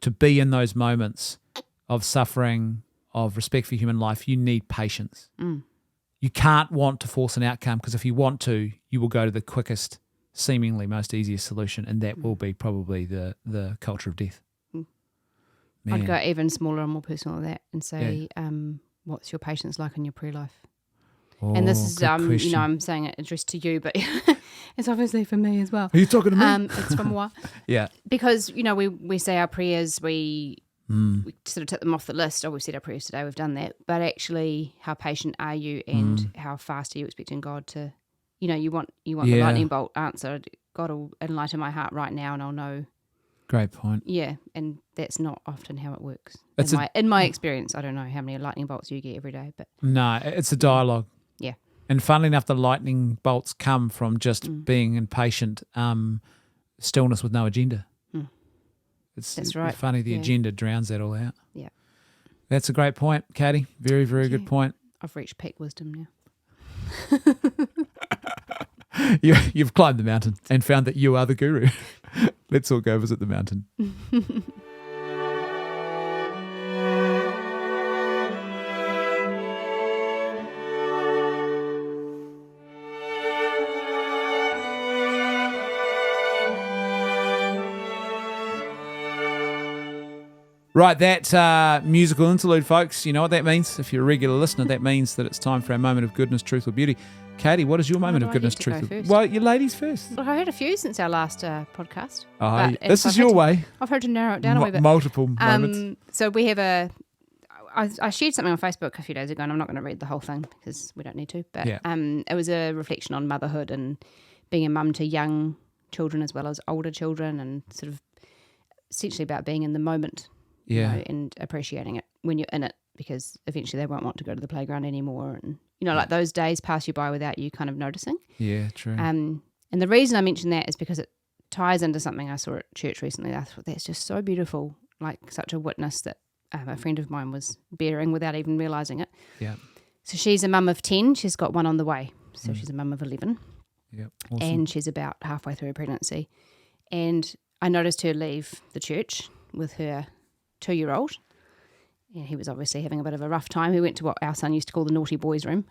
Speaker 2: to be in those moments of suffering, of respect for human life, you need patience. You can't want to force an outcome, because if you want to, you will go to the quickest, seemingly most easiest solution, and that will be probably the culture of death.
Speaker 1: I'd go even smaller and more personal than that and say, what's your patience like in your prayer life? And this is, I'm saying it addressed to you, but it's obviously for me as well.
Speaker 2: Are you talking to me?
Speaker 1: It's from moi.
Speaker 2: Yeah.
Speaker 1: Because, we say our prayers, we sort of tick them off the list. Oh, we've said our prayers today, we've done that. But actually, how patient are you, and how fast are you expecting God to, you want the lightning bolt answer. God will enlighten my heart right now and I'll know.
Speaker 2: Great point.
Speaker 1: Yeah, and that's not often how it works. In my experience, I don't know how many lightning bolts you get every day, but
Speaker 2: no, it's a dialogue.
Speaker 1: Yeah.
Speaker 2: And funnily enough, the lightning bolts come from just being impatient, stillness with no agenda. That's right. It's funny, the agenda drowns that all out.
Speaker 1: Yeah.
Speaker 2: That's a great point, Katie. Very, very good point.
Speaker 1: I've reached peak wisdom now.
Speaker 2: You've climbed the mountain and found that you are the guru. Let's all go visit the mountain. Right, that musical interlude, folks, you know what that means? If you're a regular listener, that means that it's time for our moment of goodness, truth or beauty. Katie, what is your moment of goodness, truth or beauty? Well, you ladies first.
Speaker 1: Look, I heard a few since our last podcast.
Speaker 2: This is your way.
Speaker 1: I've heard to narrow it down a wee bit.
Speaker 2: Multiple moments.
Speaker 1: So we have I shared something on Facebook a few days ago, and I'm not going to read the whole thing because we don't need to. But it was a reflection on motherhood and being a mum to young children as well as older children, and sort of essentially about being in the moment, and appreciating it when you're in it, because eventually they won't want to go to the playground anymore, and like those days pass you by without you kind of noticing.
Speaker 2: Yeah, true.
Speaker 1: And the reason I mention that is because it ties into something I saw at church recently. I thought that's just so beautiful, like such a witness that a friend of mine was bearing without even realising it.
Speaker 2: Yeah.
Speaker 1: So she's a mum of 10. She's got one on the way. So she's a mum of 11.
Speaker 2: Yeah. Awesome.
Speaker 1: And she's about halfway through her pregnancy. And I noticed her leave the church with her 2-year-old. And he was obviously having a bit of a rough time. He went to what our son used to call the naughty boys room,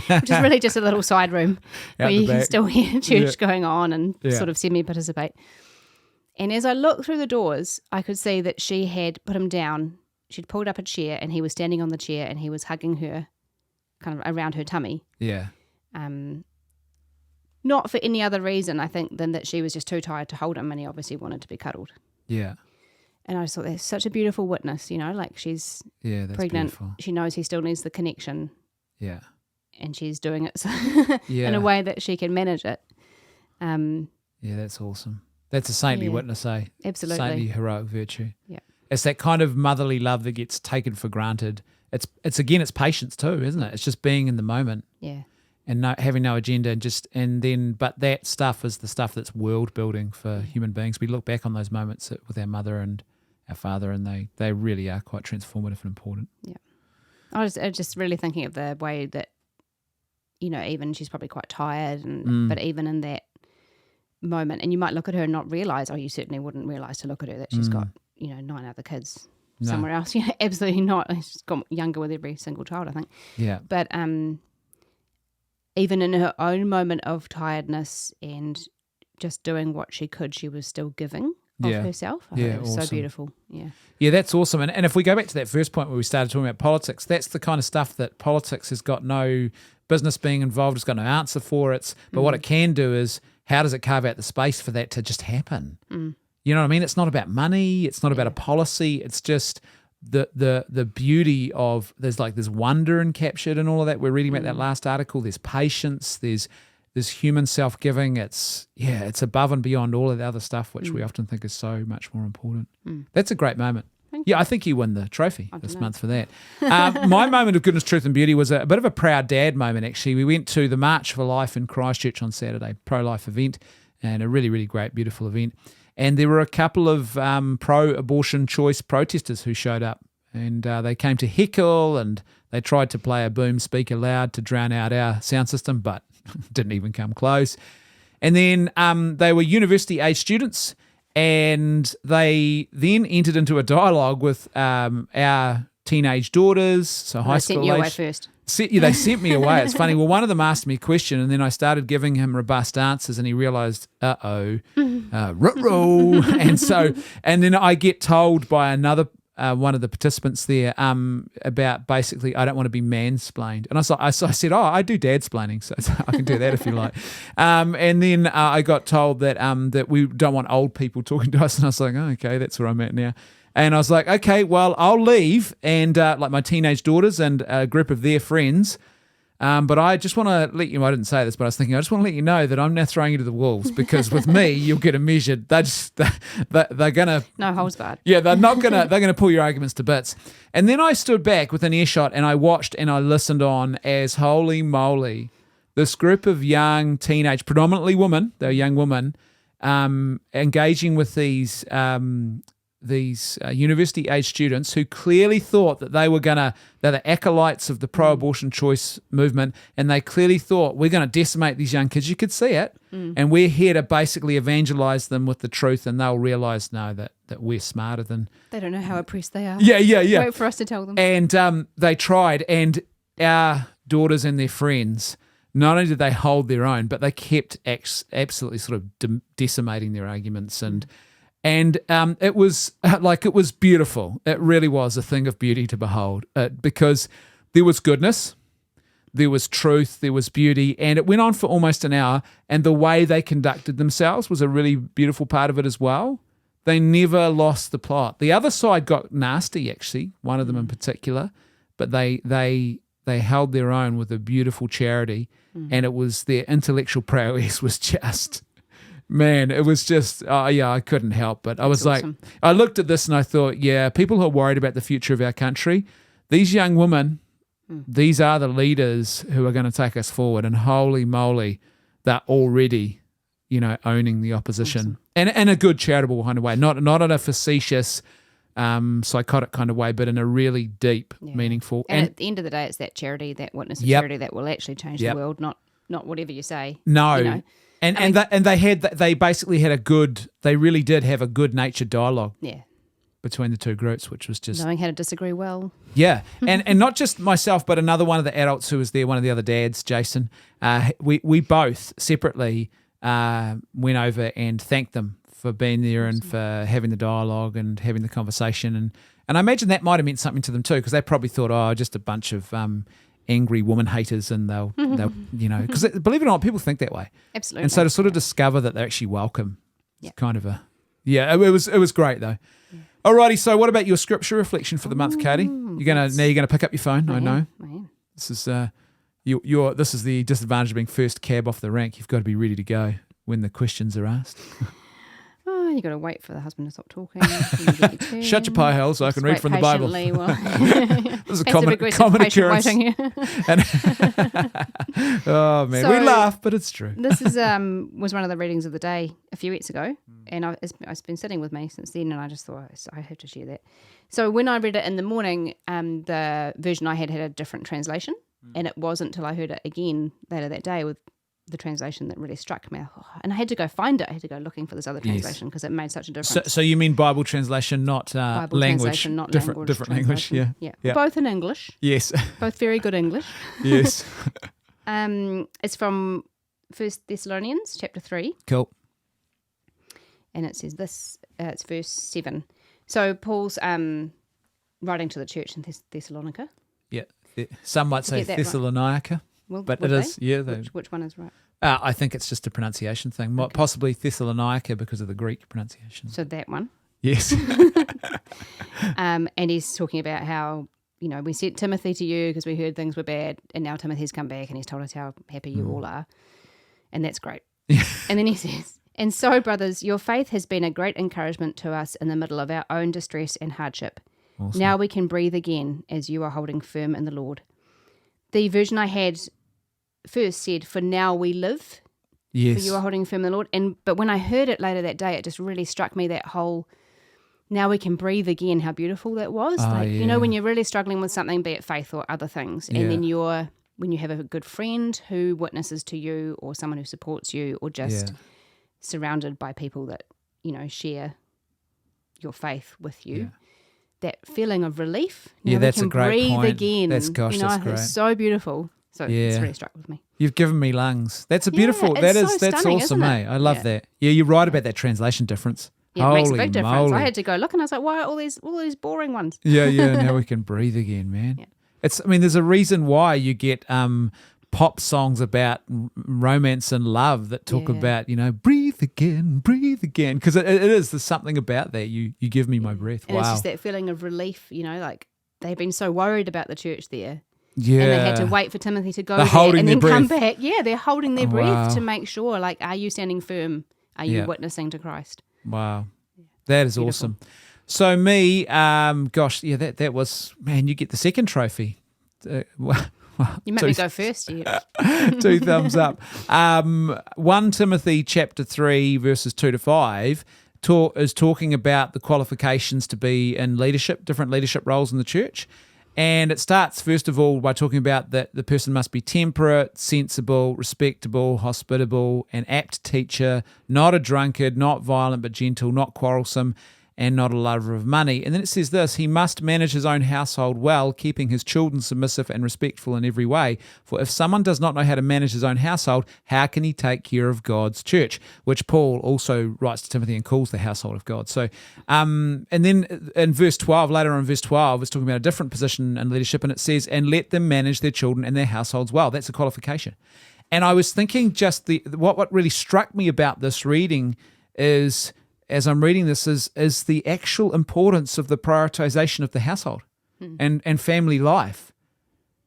Speaker 1: which is really just a little side room where you can still hear church going on and sort of semi-participate. And as I looked through the doors, I could see that she had put him down. She'd pulled up a chair and he was standing on the chair and he was hugging her kind of around her tummy.
Speaker 2: Yeah.
Speaker 1: Not for any other reason, I think, than that she was just too tired to hold him and he obviously wanted to be cuddled.
Speaker 2: Yeah.
Speaker 1: And I just thought that's such a beautiful witness, like she's
Speaker 2: that's
Speaker 1: pregnant.
Speaker 2: Beautiful.
Speaker 1: She knows he still needs the connection.
Speaker 2: Yeah.
Speaker 1: And she's doing it in a way that she can manage it.
Speaker 2: Yeah, that's awesome. That's a saintly witness, eh?
Speaker 1: Absolutely.
Speaker 2: Saintly heroic virtue.
Speaker 1: Yeah.
Speaker 2: It's that kind of motherly love that gets taken for granted. It's it's patience too, isn't it? It's just being in the moment.
Speaker 1: Yeah.
Speaker 2: And having no agenda, but that stuff is the stuff that's world building for human beings. We look back on those moments with our mother and our father, and they really are quite transformative and important.
Speaker 1: Yeah. I was just really thinking of the way that, even she's probably quite tired, but even in that moment, and you might look at her and not realise, you certainly wouldn't realise to look at her that she's got, 9 other kids somewhere else. Absolutely not. She's got younger with every single child, I think.
Speaker 2: Yeah.
Speaker 1: But even in her own moment of tiredness and just doing what she could, she was still giving of herself. I thought it was awesome. So beautiful. Yeah. Yeah,
Speaker 2: that's awesome. And if we go back to that first point where we started talking about politics, that's the kind of stuff that politics has got no business being involved, it's got no answer for. But what it can do is, how does it carve out the space for that to just happen? You know what I mean? It's not about money. It's not about a policy. It's just the beauty of, there's wonder encaptured in all of that. We're reading about that last article. There's patience. There's human self-giving. It's above and beyond all of the other stuff, which we often think is so much more important. That's a great moment. I think you win the trophy this month for that. My moment of goodness, truth and beauty was a bit of a proud dad moment, actually. We went to the March for Life in Christchurch on Saturday, pro-life event, and a really, really great, beautiful event. And there were a couple of pro-abortion choice protesters who showed up, and they came to heckle, and they tried to play a boom speaker loud to drown out our sound system, but didn't even come close. And then they were university-age students, and they then entered into a dialogue with our teenage daughters, so high school age.
Speaker 1: They sent you away first.
Speaker 2: They sent me away. It's funny. Well, one of them asked me a question, and then I started giving him robust answers, and he realised, ruh-roh. And then I get told by another one of the participants there about basically, I don't want to be mansplained. And I said, I do dadsplaining, so I can do that if you like. And then I got told that we don't want old people talking to us, and I was like, okay, that's where I'm at now. And I was like, okay, well, I'll leave, and my teenage daughters and a group of their friends. But I just want to let you, I didn't say this, but I was thinking, I just want to let you know that I'm now throwing you to the wolves, because with me, you'll get them measured. They're going to...
Speaker 1: No holds barred.
Speaker 2: Yeah, they're going to pull your arguments to bits. And then I stood back with an earshot, and I watched and I listened on as, holy moly, this group of young teenage, predominantly women, they're young women, engaging with these university-age students who clearly thought that they're the acolytes of the pro-abortion choice movement, and they clearly thought, we're going to decimate these young kids. You could see it, and we're here to basically evangelize them with the truth, and they'll realize, that we're smarter than...
Speaker 1: They don't know how oppressed they are.
Speaker 2: Yeah.
Speaker 1: Wait for us to tell them.
Speaker 2: And they tried, and our daughters and their friends, not only did they hold their own, but they kept absolutely sort of decimating their arguments, and it was beautiful. It really was a thing of beauty to behold, because there was goodness, there was truth, there was beauty, and it went on for almost an hour, and the way they conducted themselves was a really beautiful part of it as well. They never lost the plot. The other side got nasty, actually, one of them in particular, but they held their own with a beautiful charity, and it was their intellectual prowess was just, man, it was just, I couldn't help but. I was awesome. I looked at this and I thought, people who are worried about the future of our country, these young women, these are the leaders who are going to take us forward, and holy moly, they're already owning the opposition. Awesome. And in a good charitable kind of way, not in a facetious, psychotic kind of way, but in a really deep, meaningful.
Speaker 1: And at the end of the day, it's that charity, that witness of charity that will actually change the world, not whatever you say.
Speaker 2: No. And they basically had they really did have a good natured dialogue. Yeah. Between the two groups, which was just
Speaker 1: knowing how to disagree well.
Speaker 2: Yeah. and not just myself, but another one of the adults who was there, one of the other dads, Jason, we both separately went over and thanked them for being there and for having the dialogue and having the conversation. And I imagine that might have meant something to them too, because they probably thought, just a bunch of angry woman haters, and they'll because believe it or not, people think that way.
Speaker 1: Absolutely.
Speaker 2: And so to sort of discover that they're actually welcome, it's kind of it was great though. Yeah. Alrighty, so what about your scripture reflection for the month, Katie? You're gonna pick up your phone. I know.
Speaker 1: I am.
Speaker 2: This is this is the disadvantage of being first cab off the rank. You've got to be ready to go when the questions are asked.
Speaker 1: You got to wait for the husband to stop talking.
Speaker 2: Shut your pie hole so I can read from the Bible. This is a common occurrence. Oh man, we laugh, but it's true.
Speaker 1: This is was one of the readings of the day a few weeks ago, and it's been sitting with me since then, and I just thought I have to share that. So when I read it in the morning, the version I had a different translation, and it wasn't until I heard it again later that day with the translation that really struck me. And I had to go find it. I had to go looking for this other translation because it made such a difference.
Speaker 2: So you mean Bible translation, not
Speaker 1: Bible
Speaker 2: language?
Speaker 1: Translation, not
Speaker 2: different language, yeah.
Speaker 1: Both in English.
Speaker 2: Yes.
Speaker 1: Both very good English.
Speaker 2: Yes.
Speaker 1: It's from 1 Thessalonians chapter 3.
Speaker 2: Cool.
Speaker 1: And it says this, it's verse 7. So Paul's writing to the church in Thessalonica.
Speaker 2: Yeah. Some might say Thessalonica.
Speaker 1: Well,
Speaker 2: but it is,
Speaker 1: Which one is right?
Speaker 2: I think it's just a pronunciation thing. Okay. Possibly Thessalonica because of the Greek pronunciation.
Speaker 1: So that one?
Speaker 2: Yes.
Speaker 1: And he's talking about how, we sent Timothy to you because we heard things were bad, and now Timothy's come back and he's told us how happy you all are. And that's great. And then he says, and so, brothers, your faith has been a great encouragement to us in the middle of our own distress and hardship. Awesome. Now we can breathe again as you are holding firm in the Lord. The version I had first said, for now we live.
Speaker 2: Yes.
Speaker 1: For you are holding firm in the Lord. But when I heard it later that day, it just really struck me, that whole, now we can breathe again, how beautiful that was. When you're really struggling with something, be it faith or other things, and then when you have a good friend who witnesses to you, or someone who supports you, or just surrounded by people that, share your faith with you. Yeah. That feeling of relief.
Speaker 2: That's a great point.
Speaker 1: Again.
Speaker 2: That's great.
Speaker 1: It's so beautiful. So it's really struck with me.
Speaker 2: You've given me lungs. That's a beautiful. That's
Speaker 1: stunning,
Speaker 2: awesome, mate. I love that. Yeah, you're right about that translation difference.
Speaker 1: Yeah, it makes a big difference. I had to go look, and I was like, why are all these boring ones?
Speaker 2: Yeah. Now we can breathe again, man. Yeah. There's a reason why you get pop songs about romance and love that talk about, breathe again, because it is. There's something about that. You give me my breath.
Speaker 1: And it's just that feeling of relief, like they've been so worried about the church there.
Speaker 2: Yeah.
Speaker 1: And they had to wait for Timothy to go there and then come back. Yeah, they're holding their breath to make sure, are you standing firm? Are you witnessing to Christ?
Speaker 2: Wow. That is awesome. So me, that was, man, you get the second trophy.
Speaker 1: You make me go first.
Speaker 2: 2 thumbs up. 1 Timothy chapter 3 verses 2-5 is talking about the qualifications to be in leadership, different leadership roles in the church. And it starts, first of all, by talking about that the person must be temperate, sensible, respectable, hospitable, an apt teacher, not a drunkard, not violent but gentle, not quarrelsome, and not a lover of money. And then it says this, he must manage his own household well, keeping his children submissive and respectful in every way. For if someone does not know how to manage his own household, how can he take care of God's church? Which Paul also writes to Timothy and calls the household of God. So, and then in verse 12, later on in verse 12, it's talking about a different position in leadership, and it says, and let them manage their children and their households well. That's a qualification. And I was thinking what really struck me about this reading is as I'm reading this is the actual importance of the prioritization of the household and family life.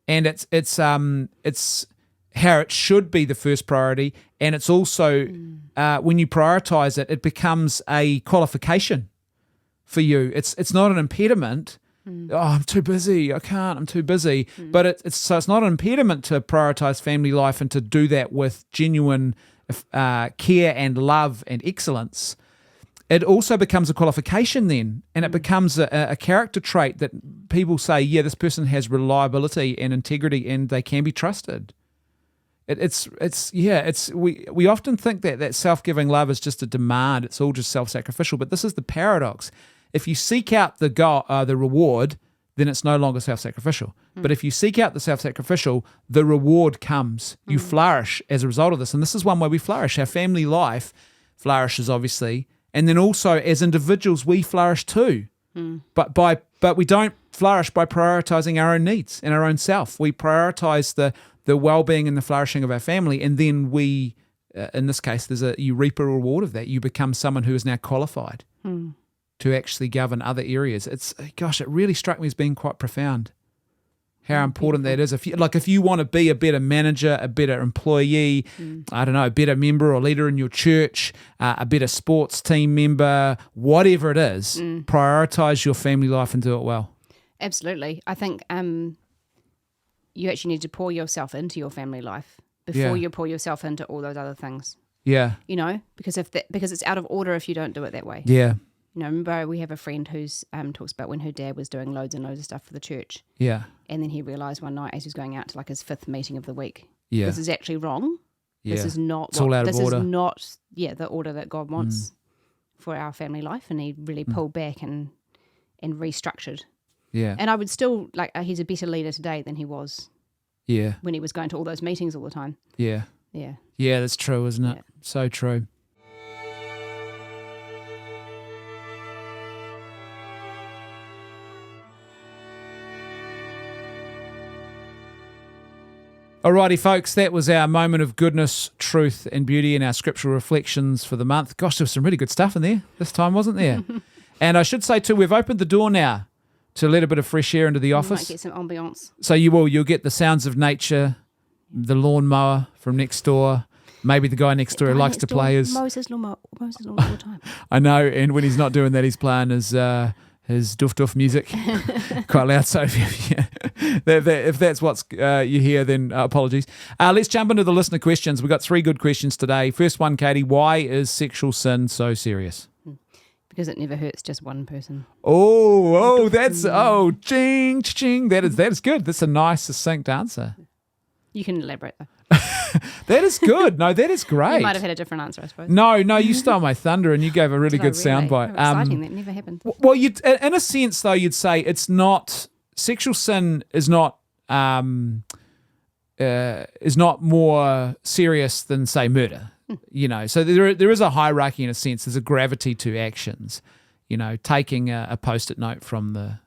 Speaker 2: And it's how it should be the first priority, and it's also when you prioritize it, it becomes a qualification for you. It's not an impediment. Oh, I'm too busy. I can't. I'm too busy. But it's not an impediment to prioritize family life and to do that with genuine care and love and excellence. It also becomes a qualification then, and it becomes a character trait that people say, yeah, this person has reliability and integrity, and they can be trusted. We often think that self-giving love is just a demand. It's all just self-sacrificial, but this is the paradox. If you seek out the reward, then it's no longer self-sacrificial. But if you seek out the self-sacrificial, the reward comes. You flourish as a result of this, and this is one way we flourish. Our family life flourishes, obviously, and then also as individuals, we flourish too. But we don't flourish by prioritizing our own needs and our own self. We prioritize the well-being and the flourishing of our family, and then we, in this case, you reap a reward of that. You become someone who is now qualified to actually govern other areas. It really struck me as being quite profound how important that is. If you want to be a better manager, a better employee, I don't know, a better member or leader in your church, a better sports team member, whatever it is, prioritize your family life and do it well.
Speaker 1: Absolutely. I think you actually need to pour yourself into your family life before you pour yourself into all those other things.
Speaker 2: Yeah.
Speaker 1: Because it's out of order if you don't do it that way.
Speaker 2: Yeah.
Speaker 1: Remember we have a friend who's talks about when her dad was doing loads and loads of stuff for the church.
Speaker 2: Yeah.
Speaker 1: And then he realised one night as he was going out to his 5th meeting of the week,
Speaker 2: yeah,
Speaker 1: this is actually wrong.
Speaker 2: Yeah.
Speaker 1: This is not.
Speaker 2: It's all out of order.
Speaker 1: This is not the order that God wants for our family life. And he really pulled back and restructured.
Speaker 2: Yeah.
Speaker 1: And I would still he's a better leader today than he was.
Speaker 2: Yeah.
Speaker 1: When he was going to all those meetings all the time.
Speaker 2: Yeah.
Speaker 1: Yeah.
Speaker 2: Yeah, that's true, isn't it? Yeah. So true. Alrighty, folks, that was our moment of goodness, truth, and beauty in our scriptural reflections for the month. Gosh, there was some really good stuff in there this time, wasn't there? And I should say, too, we've opened the door now to let a bit of fresh air into the office.
Speaker 1: You might get some ambiance.
Speaker 2: So you'll get the sounds of nature, the lawnmower from next door, maybe the guy next door who likes to play his...
Speaker 1: Moses lawnmower all the time.
Speaker 2: I know, and when he's not doing that, he's playing his doof music quite loud. So if that's what you hear, then apologies. Let's jump into the listener questions. We've got 3 good questions today. First one, Katie, why is sexual sin so serious?
Speaker 1: Because it never hurts just one person.
Speaker 2: Ching, ching. That is good. That's a nice, succinct answer.
Speaker 1: You can elaborate though.
Speaker 2: That is good. No, that is great.
Speaker 1: You might have had a different answer, I suppose.
Speaker 2: No, you stole my thunder and you gave a really good soundbite.
Speaker 1: Exciting, that never happened.
Speaker 2: Well, in a sense, though, you'd say it's not, sexual sin is not more serious than, say, murder. So there is a hierarchy in a sense. There's a gravity to actions. Taking a post-it note from the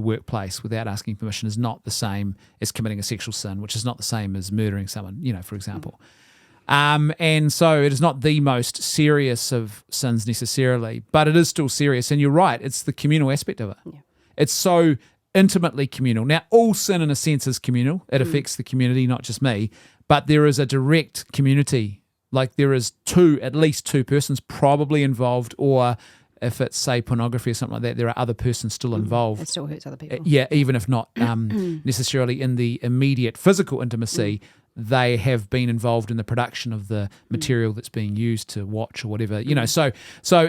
Speaker 2: workplace without asking permission is not the same as committing a sexual sin, which is not the same as murdering someone, for example. And so it is not the most serious of sins necessarily, but it is still serious. And you're right, it's the communal aspect of it. Yeah. It's so intimately communal. Now, all sin in a sense is communal. It affects the community, not just me, but there is a direct community. Like there is at least two persons probably involved, or if it's, say, pornography or something like that, there are other persons still involved.
Speaker 1: It still hurts other people.
Speaker 2: Yeah, even if not necessarily in the immediate physical intimacy, they have been involved in the production of the material that's being used to watch or whatever. So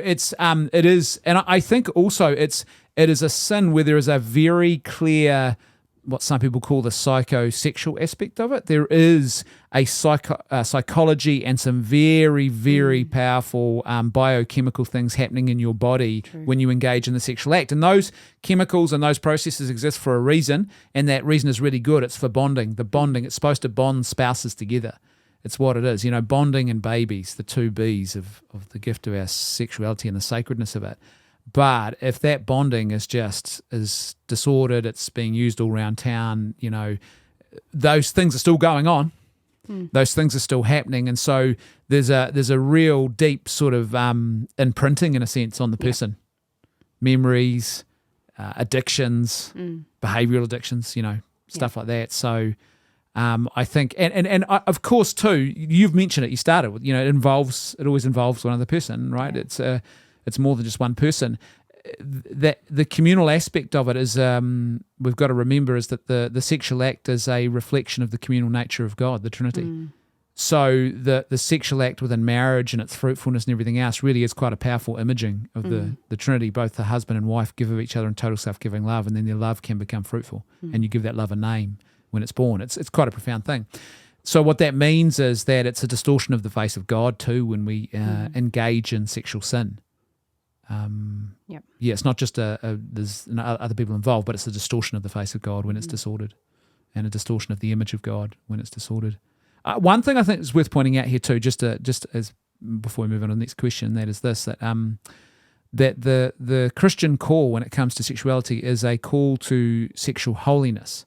Speaker 2: it is, and I think also it is a sin where there is a very clear, what some people call the psychosexual aspect of it. There is a psychology and some very, very powerful biochemical things happening in your body when you engage in the sexual act. And those chemicals and those processes exist for a reason, and that reason is really good. It's for bonding. The bonding, it's supposed to bond spouses together. It's what it is. Bonding and babies, the 2 Bs of the gift of our sexuality and the sacredness of it. But if that bonding is disordered, it's being used all around town, those things are still going on. those things are still happening, and so there's a real deep sort of imprinting in a sense on the person, memories, addictions, behavioural addictions, stuff like that. So I think, and of course too, you've mentioned it. You started with, it always involves one other person, right? Yeah. It's more than just one person. That the communal aspect of it is, we've got to remember, is that the sexual act is a reflection of the communal nature of God, the Trinity. So the sexual act within marriage and its fruitfulness and everything else really is quite a powerful imaging of the Trinity. Both the husband and wife give of each other in total self-giving love, and then their love can become fruitful, and you give that love a name when it's born. It's quite a profound thing. So what that means is that it's a distortion of the face of God too when we engage in sexual sin. Yeah, it's not just there's other people involved, but it's a distortion of the face of God when it's disordered, and a distortion of the image of God when it's disordered. One thing I think is worth pointing out here too, just as before we move on to the next question, that is this: that the Christian call when it comes to sexuality is a call to sexual holiness.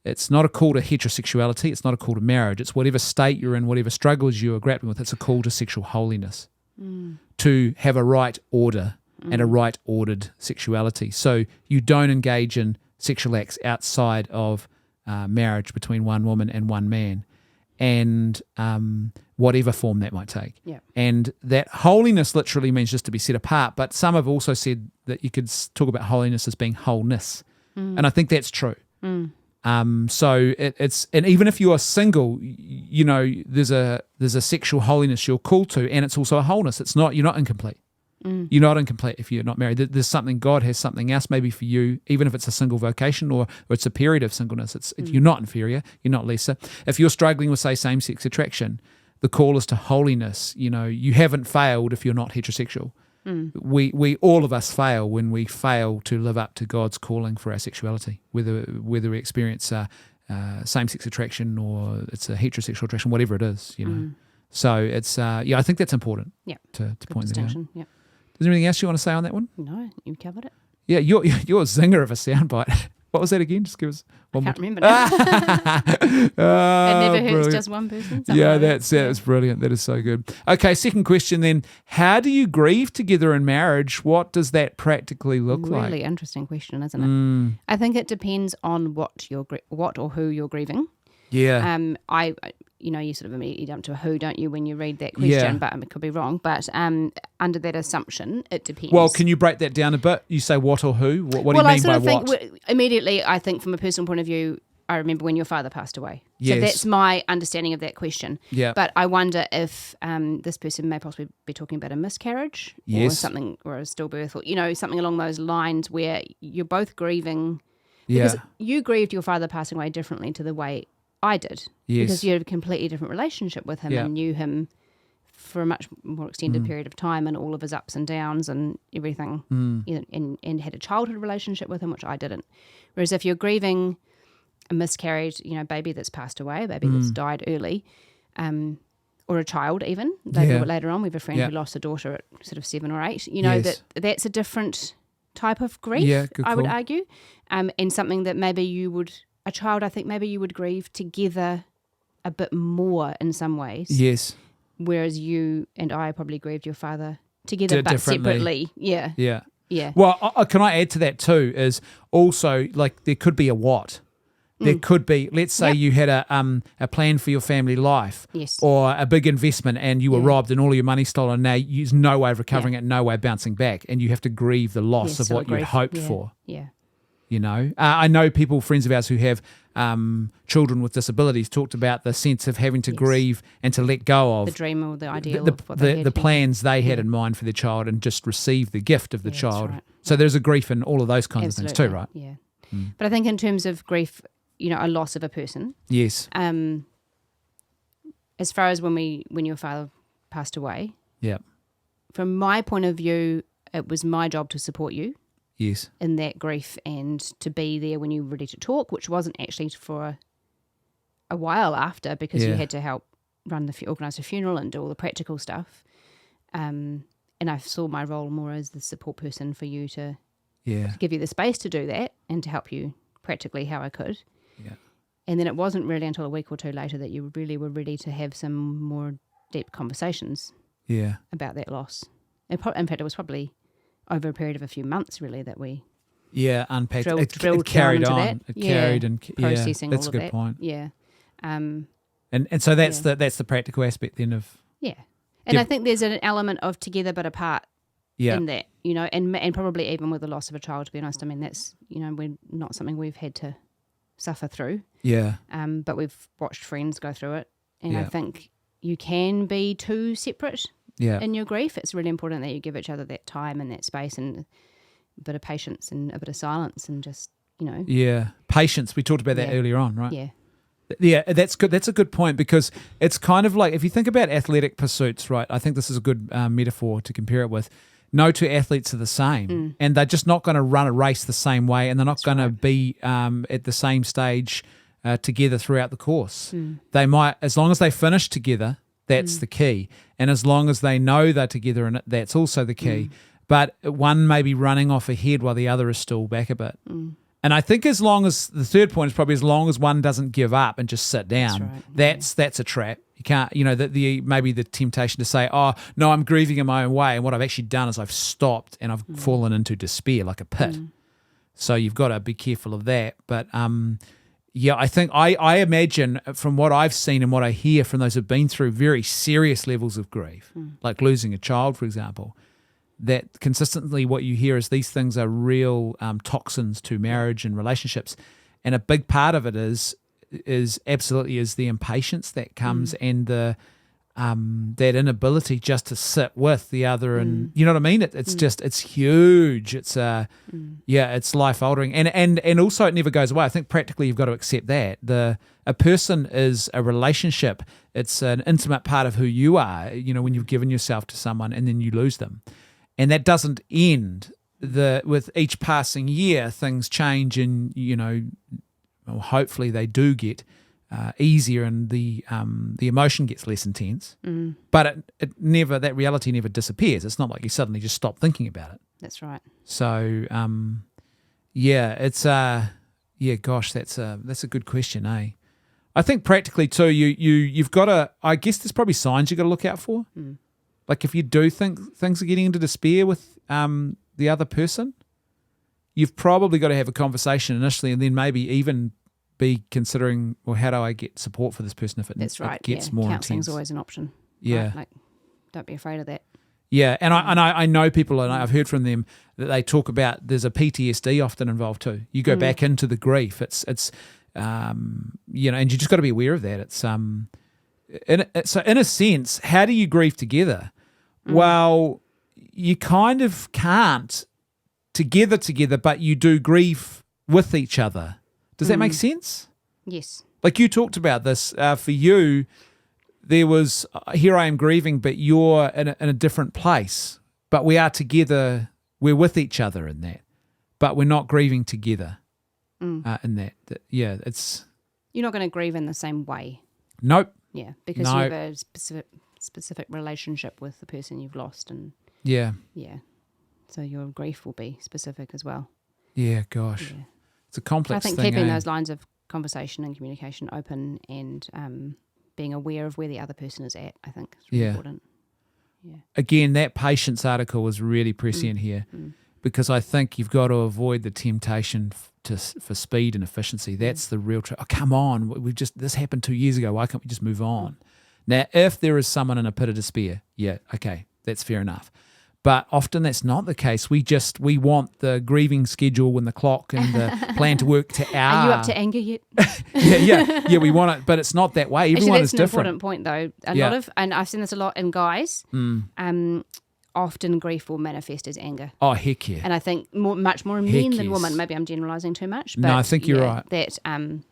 Speaker 2: It's not a call to heterosexuality. It's not a call to marriage. It's whatever state you're in, whatever struggles you are grappling with. It's a call to sexual holiness. To have a right order and a right ordered sexuality. So you don't engage in sexual acts outside of marriage between one woman and one man, and whatever form that might take. Yeah. And that holiness literally means just to be set apart, but some have also said that you could talk about holiness as being wholeness. And I think that's true. So it's, and even if you are single, there's a sexual holiness you're called to, and it's also a wholeness. You're not incomplete. You're not incomplete if you're not married. There's something, God has something else maybe for you, even if it's a single vocation or it's a period of singleness. You're not inferior. You're not lesser. If you're struggling with, say, same-sex attraction, the call is to holiness. You haven't failed if you're not heterosexual. We all of us fail when we fail to live up to God's calling for our sexuality, whether we experience same-sex attraction or it's a heterosexual attraction, whatever it is, So it's I think that's important. To point that out. Yeah. Is there anything else you want to say on that one?
Speaker 1: No, you covered it.
Speaker 2: Yeah, you're a zinger of a soundbite. What was that again? Just give us one more.
Speaker 1: I can't remember now. It never hurts
Speaker 2: brilliant.
Speaker 1: just one person.
Speaker 2: Yeah, that's brilliant. That is so good. Okay, second question then. How do you grieve together in marriage? What does that practically look like?
Speaker 1: Really interesting question, isn't it? I think it depends on what or who you're grieving.
Speaker 2: Yeah.
Speaker 1: You sort of immediately jump to a who, don't you, when you read that question, but it could be wrong. But under that assumption, it depends.
Speaker 2: Well, can you break that down a bit? You say what or who? What do you mean by what?
Speaker 1: Immediately, I think from a personal point of view, I remember when your father passed away. Yes. So that's my understanding of that question. Yeah. But I wonder if this person may possibly be talking about a miscarriage or something, or a stillbirth, or something along those lines where you're both grieving. Because you grieved your father passing away differently to the way I did. Yes. Because you had a completely different relationship with him and knew him for a much more extended period of time and all of his ups and downs and everything, and had a childhood relationship with him, which I didn't. Whereas if you're grieving a miscarried, baby that's passed away, a baby that's died early, or a child even, later on, we have a friend who lost a daughter at sort of 7 or 8, that's a different type of grief, I would argue, and something that maybe a child, I think maybe you would grieve together a bit more in some ways. Yes. Whereas you and I probably grieved your father together but separately. Yeah. Yeah. Yeah.
Speaker 2: Well, can I add to that too, is also like there could be a what. There could be, let's say you had a plan for your family life, or a big investment and you were robbed and all of your money stolen. Now there's no way of recovering it, no way of bouncing back, and you have to grieve the loss of what you'd hoped for. Yeah. I know friends of ours who have children with disabilities, talked about the sense of having to grieve and to let go of
Speaker 1: the dream or the ideal
Speaker 2: the plans they had in mind for their child and just receive the gift of the child. Right. So there's a grief in all of those kinds of things too, right?
Speaker 1: Yeah. But I think in terms of grief, a loss of a person. Yes. As far as when your father passed away. Yeah. From my point of view, it was my job to support you. Yes. In that grief and to be there when you were ready to talk, which wasn't actually for a while after, because you had to help organise the funeral and do all the practical stuff. And I saw my role more as the support person for you to give you the space to do that and to help you practically how I could. Yeah. And then it wasn't really until a week or two later that you really were ready to have some more deep conversations about that loss. In fact, it was probably over a period of a few months, really, that we
Speaker 2: unpacked.
Speaker 1: Drilled
Speaker 2: it carried
Speaker 1: down
Speaker 2: on.
Speaker 1: into that.
Speaker 2: It carried and
Speaker 1: processing
Speaker 2: that's
Speaker 1: all
Speaker 2: a
Speaker 1: of
Speaker 2: good
Speaker 1: that.
Speaker 2: point.
Speaker 1: Yeah.
Speaker 2: And so that's the practical aspect then of
Speaker 1: And I think there's an element of together but apart in that, and probably even with the loss of a child, to be honest. I mean, that's, we're not something we've had to suffer through.
Speaker 2: Yeah.
Speaker 1: But we've watched friends go through it. And I think you can be too separate in your grief. It's really important that you give each other that time and that space and a bit of patience and a bit of silence and just,
Speaker 2: Yeah. Patience. We talked about that earlier on, right?
Speaker 1: Yeah.
Speaker 2: Yeah, that's good. That's a good point because it's kind of like if you think about athletic pursuits, right? I think this is a good metaphor to compare it with. No two athletes are the same, and they're just not going to run a race the same way, and they're not going to be at the same stage together throughout the course. They might, as long as they finish together, that's the key, and as long as they know they're together, and that's also the key. But one may be running off ahead while the other is still back a bit. And I think as long as the third point is probably as long as one doesn't give up and just sit down, that's a trap. You can't, maybe the temptation to say, oh, no, I'm grieving in my own way. And what I've actually done is I've stopped and I've fallen into despair like a pit. So you've got to be careful of that. But I think I imagine from what I've seen and what I hear from those who've been through very serious levels of grief, like losing a child, for example, that consistently what you hear is these things are real toxins to marriage and relationships. And a big part of it is absolutely the impatience that comes and the that inability just to sit with the other. And you know what I mean? It's just, it's huge. It's it's life altering. And also it never goes away. I think practically you've got to accept that. A person is a relationship. It's an intimate part of who you are, when you've given yourself to someone and then you lose them. And that doesn't end. With each passing year, things change, and hopefully they do get easier, and the emotion gets less intense. But it never, that reality never disappears. It's not like you suddenly just stop thinking about it.
Speaker 1: That's right.
Speaker 2: So it's gosh, that's a good question, eh? I think practically too, you've got to. I guess there's probably signs you got to look out for. Like if you do think things are getting into despair with the other person, you've probably got to have a conversation initially, and then maybe even be considering, well, how do I get support for this person if it gets more
Speaker 1: Counseling's
Speaker 2: intense?
Speaker 1: always an option.
Speaker 2: Yeah,
Speaker 1: right? Like, don't be afraid of that.
Speaker 2: Yeah, and I know people, and I've heard from them that they talk about there's a PTSD often involved too. You go back into the grief. It's and you just got to be aware of that. It's so in a sense, how do you grieve together? Well, you kind of can't together, but you do grieve with each other. Does that make sense?
Speaker 1: Yes.
Speaker 2: Like you talked about this, for you, there was, here I am grieving, but you're in a different place. But we are together, we're with each other in that. But we're not grieving together in that. It's... You're
Speaker 1: not going to grieve in the same way.
Speaker 2: Nope.
Speaker 1: Yeah, because you have a specific relationship with the person you've lost, and so your grief will be specific as well.
Speaker 2: Yeah, gosh, it's a complex thing.
Speaker 1: I think keeping those lines of conversation and communication open, and being aware of where the other person is at, I think is really important. Yeah. Again,
Speaker 2: that patience article is really prescient here, because I think you've got to avoid the temptation for speed and efficiency. That's the real trick. Oh, come on, this happened 2 years ago. Why can't we just move on? Now, if there is someone in a pit of despair, okay, that's fair enough. But often that's not the case. We want the grieving schedule and the clock and the plan to work to hour.
Speaker 1: Are you up to anger yet?
Speaker 2: yeah, we want it, but it's not that way. Everyone is different.
Speaker 1: That's an important point, though. A lot of, and I've seen this a lot in guys. Often grief will manifest as anger.
Speaker 2: Oh, heck yeah.
Speaker 1: And I think much more in men than women. Maybe I'm generalising too much. But
Speaker 2: no, I think you're right.
Speaker 1: That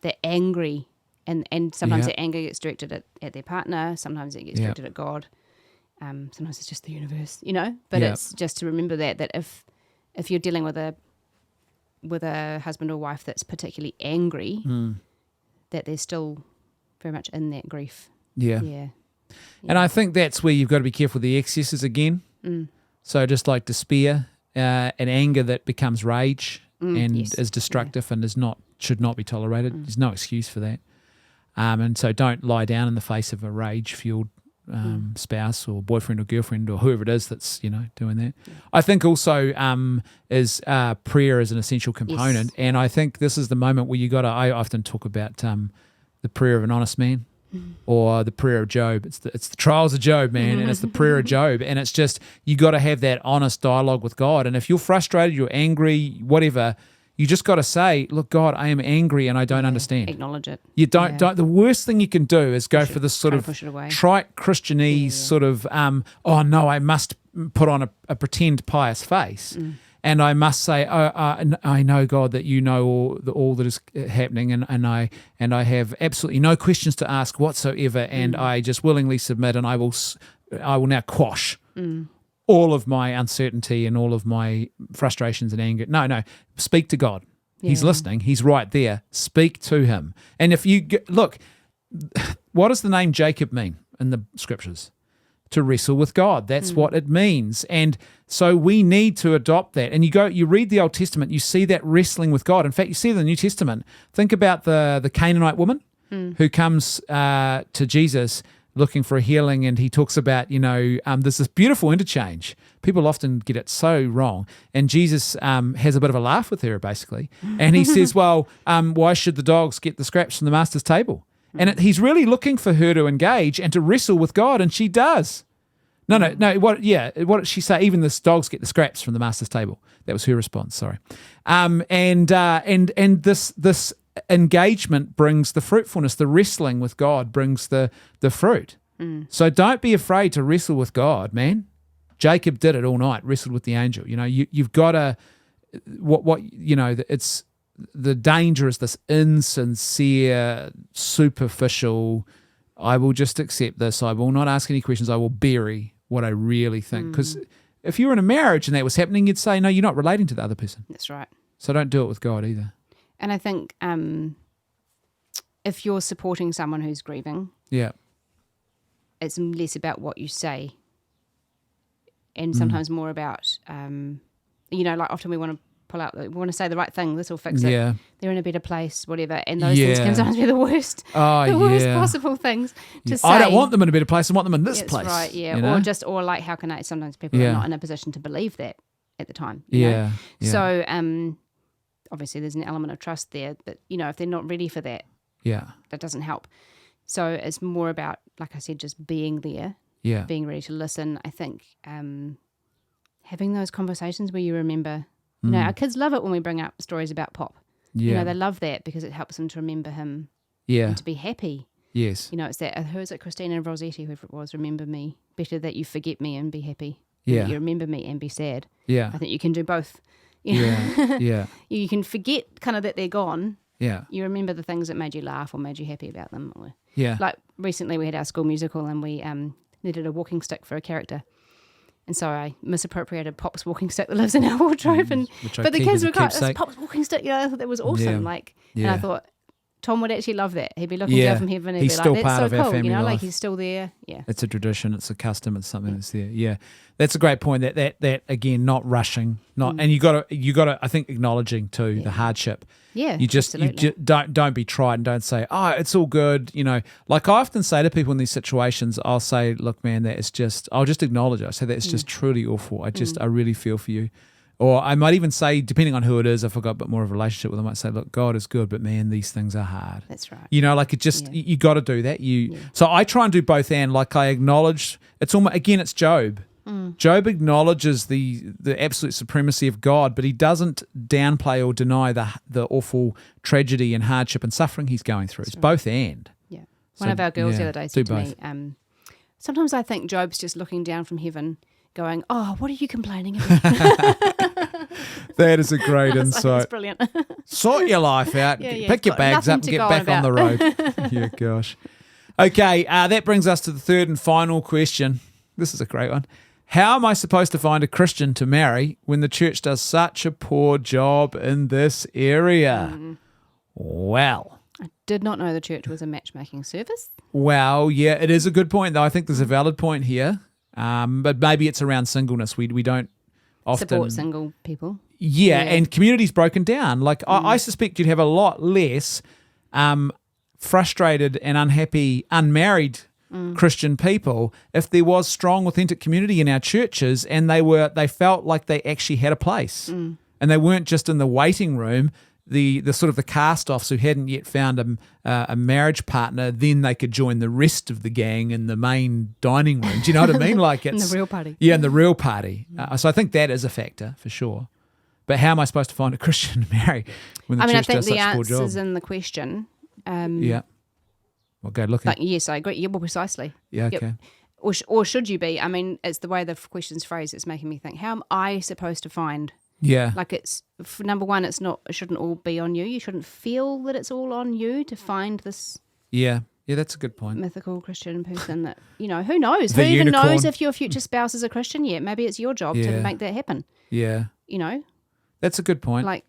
Speaker 1: they're angry, and sometimes that anger gets directed at their partner. Sometimes it gets directed at God. Sometimes it's just the universe, But it's just to remember that if you're dealing with a husband or wife that's particularly angry, that they're still very much in that grief. Yeah.
Speaker 2: And I think that's where you've got to be careful of the excesses again. So just like despair and anger that becomes rage, and
Speaker 1: yes.
Speaker 2: is destructive and should not be tolerated. There's no excuse for that. And so don't lie down in the face of a rage-fueled spouse or boyfriend or girlfriend or whoever it is that's doing that. Yeah. I think also is prayer is an essential component, and I think this is the moment where I often talk about the prayer of an honest man. Or the prayer of Job. It's the trials of Job, man, and it's the prayer of Job. And it's just, you got to have that honest dialogue with God. And if you're frustrated, you're angry, whatever, you just got to say, look, God, I am angry and I don't understand.
Speaker 1: Acknowledge it.
Speaker 2: You don't. The worst thing you can do is go for this sort of trite Christianese sort of, oh no, I must put on a pretend pious face. And I must say, I know, God, that you know all that is happening, and I have absolutely no questions to ask whatsoever, and I just willingly submit, and I will now quash all of my uncertainty and all of my frustrations and anger. No, speak to God. Yeah. He's listening. He's right there. Speak to him. And if you look, what does the name Jacob mean in the scriptures? To wrestle with God. That's what it means. And so we need to adopt that. And you read the Old Testament, you see that wrestling with God. In fact, you see it in the New Testament. Think about the Canaanite woman who comes to Jesus looking for a healing, and he talks about, there's this beautiful interchange. People often get it so wrong. And Jesus has a bit of a laugh with her, basically. And he says, well, why should the dogs get the scraps from the master's table? And he's really looking for her to engage and to wrestle with God, and she does. No. What did she say? Even the dogs get the scraps from the master's table. That was her response. Sorry. And this engagement brings the fruitfulness. The wrestling with God brings the fruit. So don't be afraid to wrestle with God, man. Jacob did it all night. Wrestled with the angel. You've got to it's. The danger is this insincere, superficial, I will just accept this, I will not ask any questions, I will bury what I really think. Because if you were in a marriage and that was happening, you'd say, no, you're not relating to the other person.
Speaker 1: That's right.
Speaker 2: So don't do it with God either.
Speaker 1: And I think if you're supporting someone who's grieving, it's less about what you say and sometimes more about, like often we want to say the right thing, this will fix it. Yeah. They're in a better place, whatever. And those things can sometimes be the worst. The worst possible things to say.
Speaker 2: I don't want them in a better place, I want them in this place.
Speaker 1: Right, yeah. Or like how can I, sometimes people are not in a position to believe that at the time. You know? So obviously there's an element of trust there that, if they're not ready for that, that doesn't help. So it's more about, like I said, just being there, being ready to listen. I think having those conversations where you remember, our kids love it when we bring up stories about Pop. Yeah. They love that because it helps them to remember him and to be happy.
Speaker 2: Yes.
Speaker 1: It's that, who is it, Christina Rossetti, whoever it was, remember me. Better that you forget me and be happy.
Speaker 2: Yeah.
Speaker 1: You remember me and be sad.
Speaker 2: Yeah.
Speaker 1: I think you can do both.
Speaker 2: Yeah.
Speaker 1: You can forget kind of that they're gone.
Speaker 2: Yeah.
Speaker 1: You remember the things that made you laugh or made you happy about them. Or,
Speaker 2: yeah.
Speaker 1: Like recently we had our school musical and we needed a walking stick for a character. And so I misappropriated Pop's walking stick that lives in our wardrobe. But the kids were like, it's Pop's walking stick. I thought that was awesome. And I thought Tom would actually love that. He'd be looking down from heaven and he'd be like, that's so cool. Like he's still there. Yeah.
Speaker 2: It's a tradition. It's a custom. It's something that's there. Yeah. That's a great point. That again, not rushing, and you got to, I think, acknowledging too the hardship.
Speaker 1: Yeah.
Speaker 2: You just don't be trite and don't say, oh, it's all good. Like I often say to people in these situations, I'll say, look, man, I'll just acknowledge it. I say that it's just truly awful. I really feel for you. Or I might even say, depending on who it is, if I've got a bit more of a relationship with them, I might say, look, God is good, but man, these things are hard.
Speaker 1: That's right.
Speaker 2: Like it just, you got to do that. So I try and do both, and like I acknowledge, it's almost, again, it's Job. Job acknowledges the absolute supremacy of God, but he doesn't downplay or deny the awful tragedy and hardship and suffering he's going through. It's both and.
Speaker 1: Yeah. One of our girls the other day said to me, sometimes I think Job's just looking down from heaven going, oh, what are you complaining about?
Speaker 2: That is a great insight.
Speaker 1: That's brilliant.
Speaker 2: Sort your life out. Pick your bags up and get back on the road. Yeah, gosh. Okay, that brings us to the third and final question. This is a great one. How am I supposed to find a Christian to marry when the church does such a poor job in this area? Well,
Speaker 1: I did not know the church was a matchmaking service.
Speaker 2: Well, yeah, it is a good point, though. I think there's a valid point here. But maybe it's around singleness. We don't often
Speaker 1: support single people.
Speaker 2: Yeah, and communities broken down. Like I suspect you'd have a lot less frustrated and unhappy unmarried Christian people if there was strong, authentic community in our churches, and they felt like they actually had a place, and they weren't just in the waiting room. The sort of the cast-offs who hadn't yet found a marriage partner, then they could join the rest of the gang in the main dining room. Do you know what I mean? Like it's
Speaker 1: in the real party.
Speaker 2: Yeah, in the real party. So I think that is a factor for sure. But how am I supposed to find a Christian to marry when the church does such a poor job?
Speaker 1: I think the answer is in the question.
Speaker 2: Yeah. Well, go looking.
Speaker 1: Yes, I agree. Yeah, well, precisely.
Speaker 2: Yeah, okay.
Speaker 1: Yep. Or should you be? I mean, it's the way the question's phrased. It's making me think. How am I supposed to find?
Speaker 2: Yeah.
Speaker 1: Like it's number one. It shouldn't all be on you. You shouldn't feel that it's all on you to find this.
Speaker 2: Yeah. Yeah, that's a good point.
Speaker 1: Mythical Christian person that who knows? Who even knows if your future spouse is a Christian yet? Maybe it's your job to make that happen.
Speaker 2: Yeah. That's a good point.
Speaker 1: Like,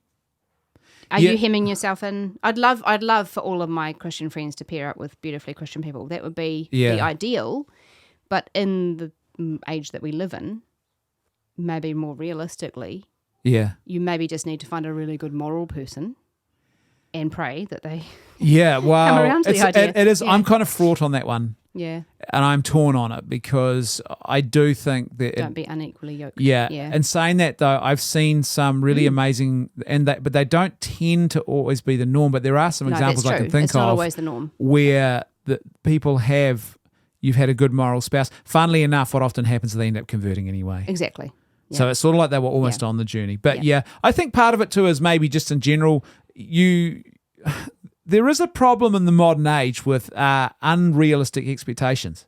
Speaker 1: are you hemming yourself in? I'd love for all of my Christian friends to pair up with beautifully Christian people. That would be the ideal. But in the age that we live in, maybe more realistically, you maybe just need to find a really good moral person and pray that they come around to the idea.
Speaker 2: It is. I'm kind of fraught on that one.
Speaker 1: Yeah.
Speaker 2: And I'm torn on it because I do think that
Speaker 1: don't be unequally yoked.
Speaker 2: Yeah. And saying that though, I've seen some really amazing, but they don't tend to always be the norm. But there are some examples I can think
Speaker 1: it's not always the norm.
Speaker 2: Where the people you've had a good moral spouse. Funnily enough, what often happens is they end up converting anyway.
Speaker 1: Exactly. Yeah.
Speaker 2: So it's sort of like they were almost on the journey. But I think part of it too is maybe just in general, there is a problem in the modern age with unrealistic expectations.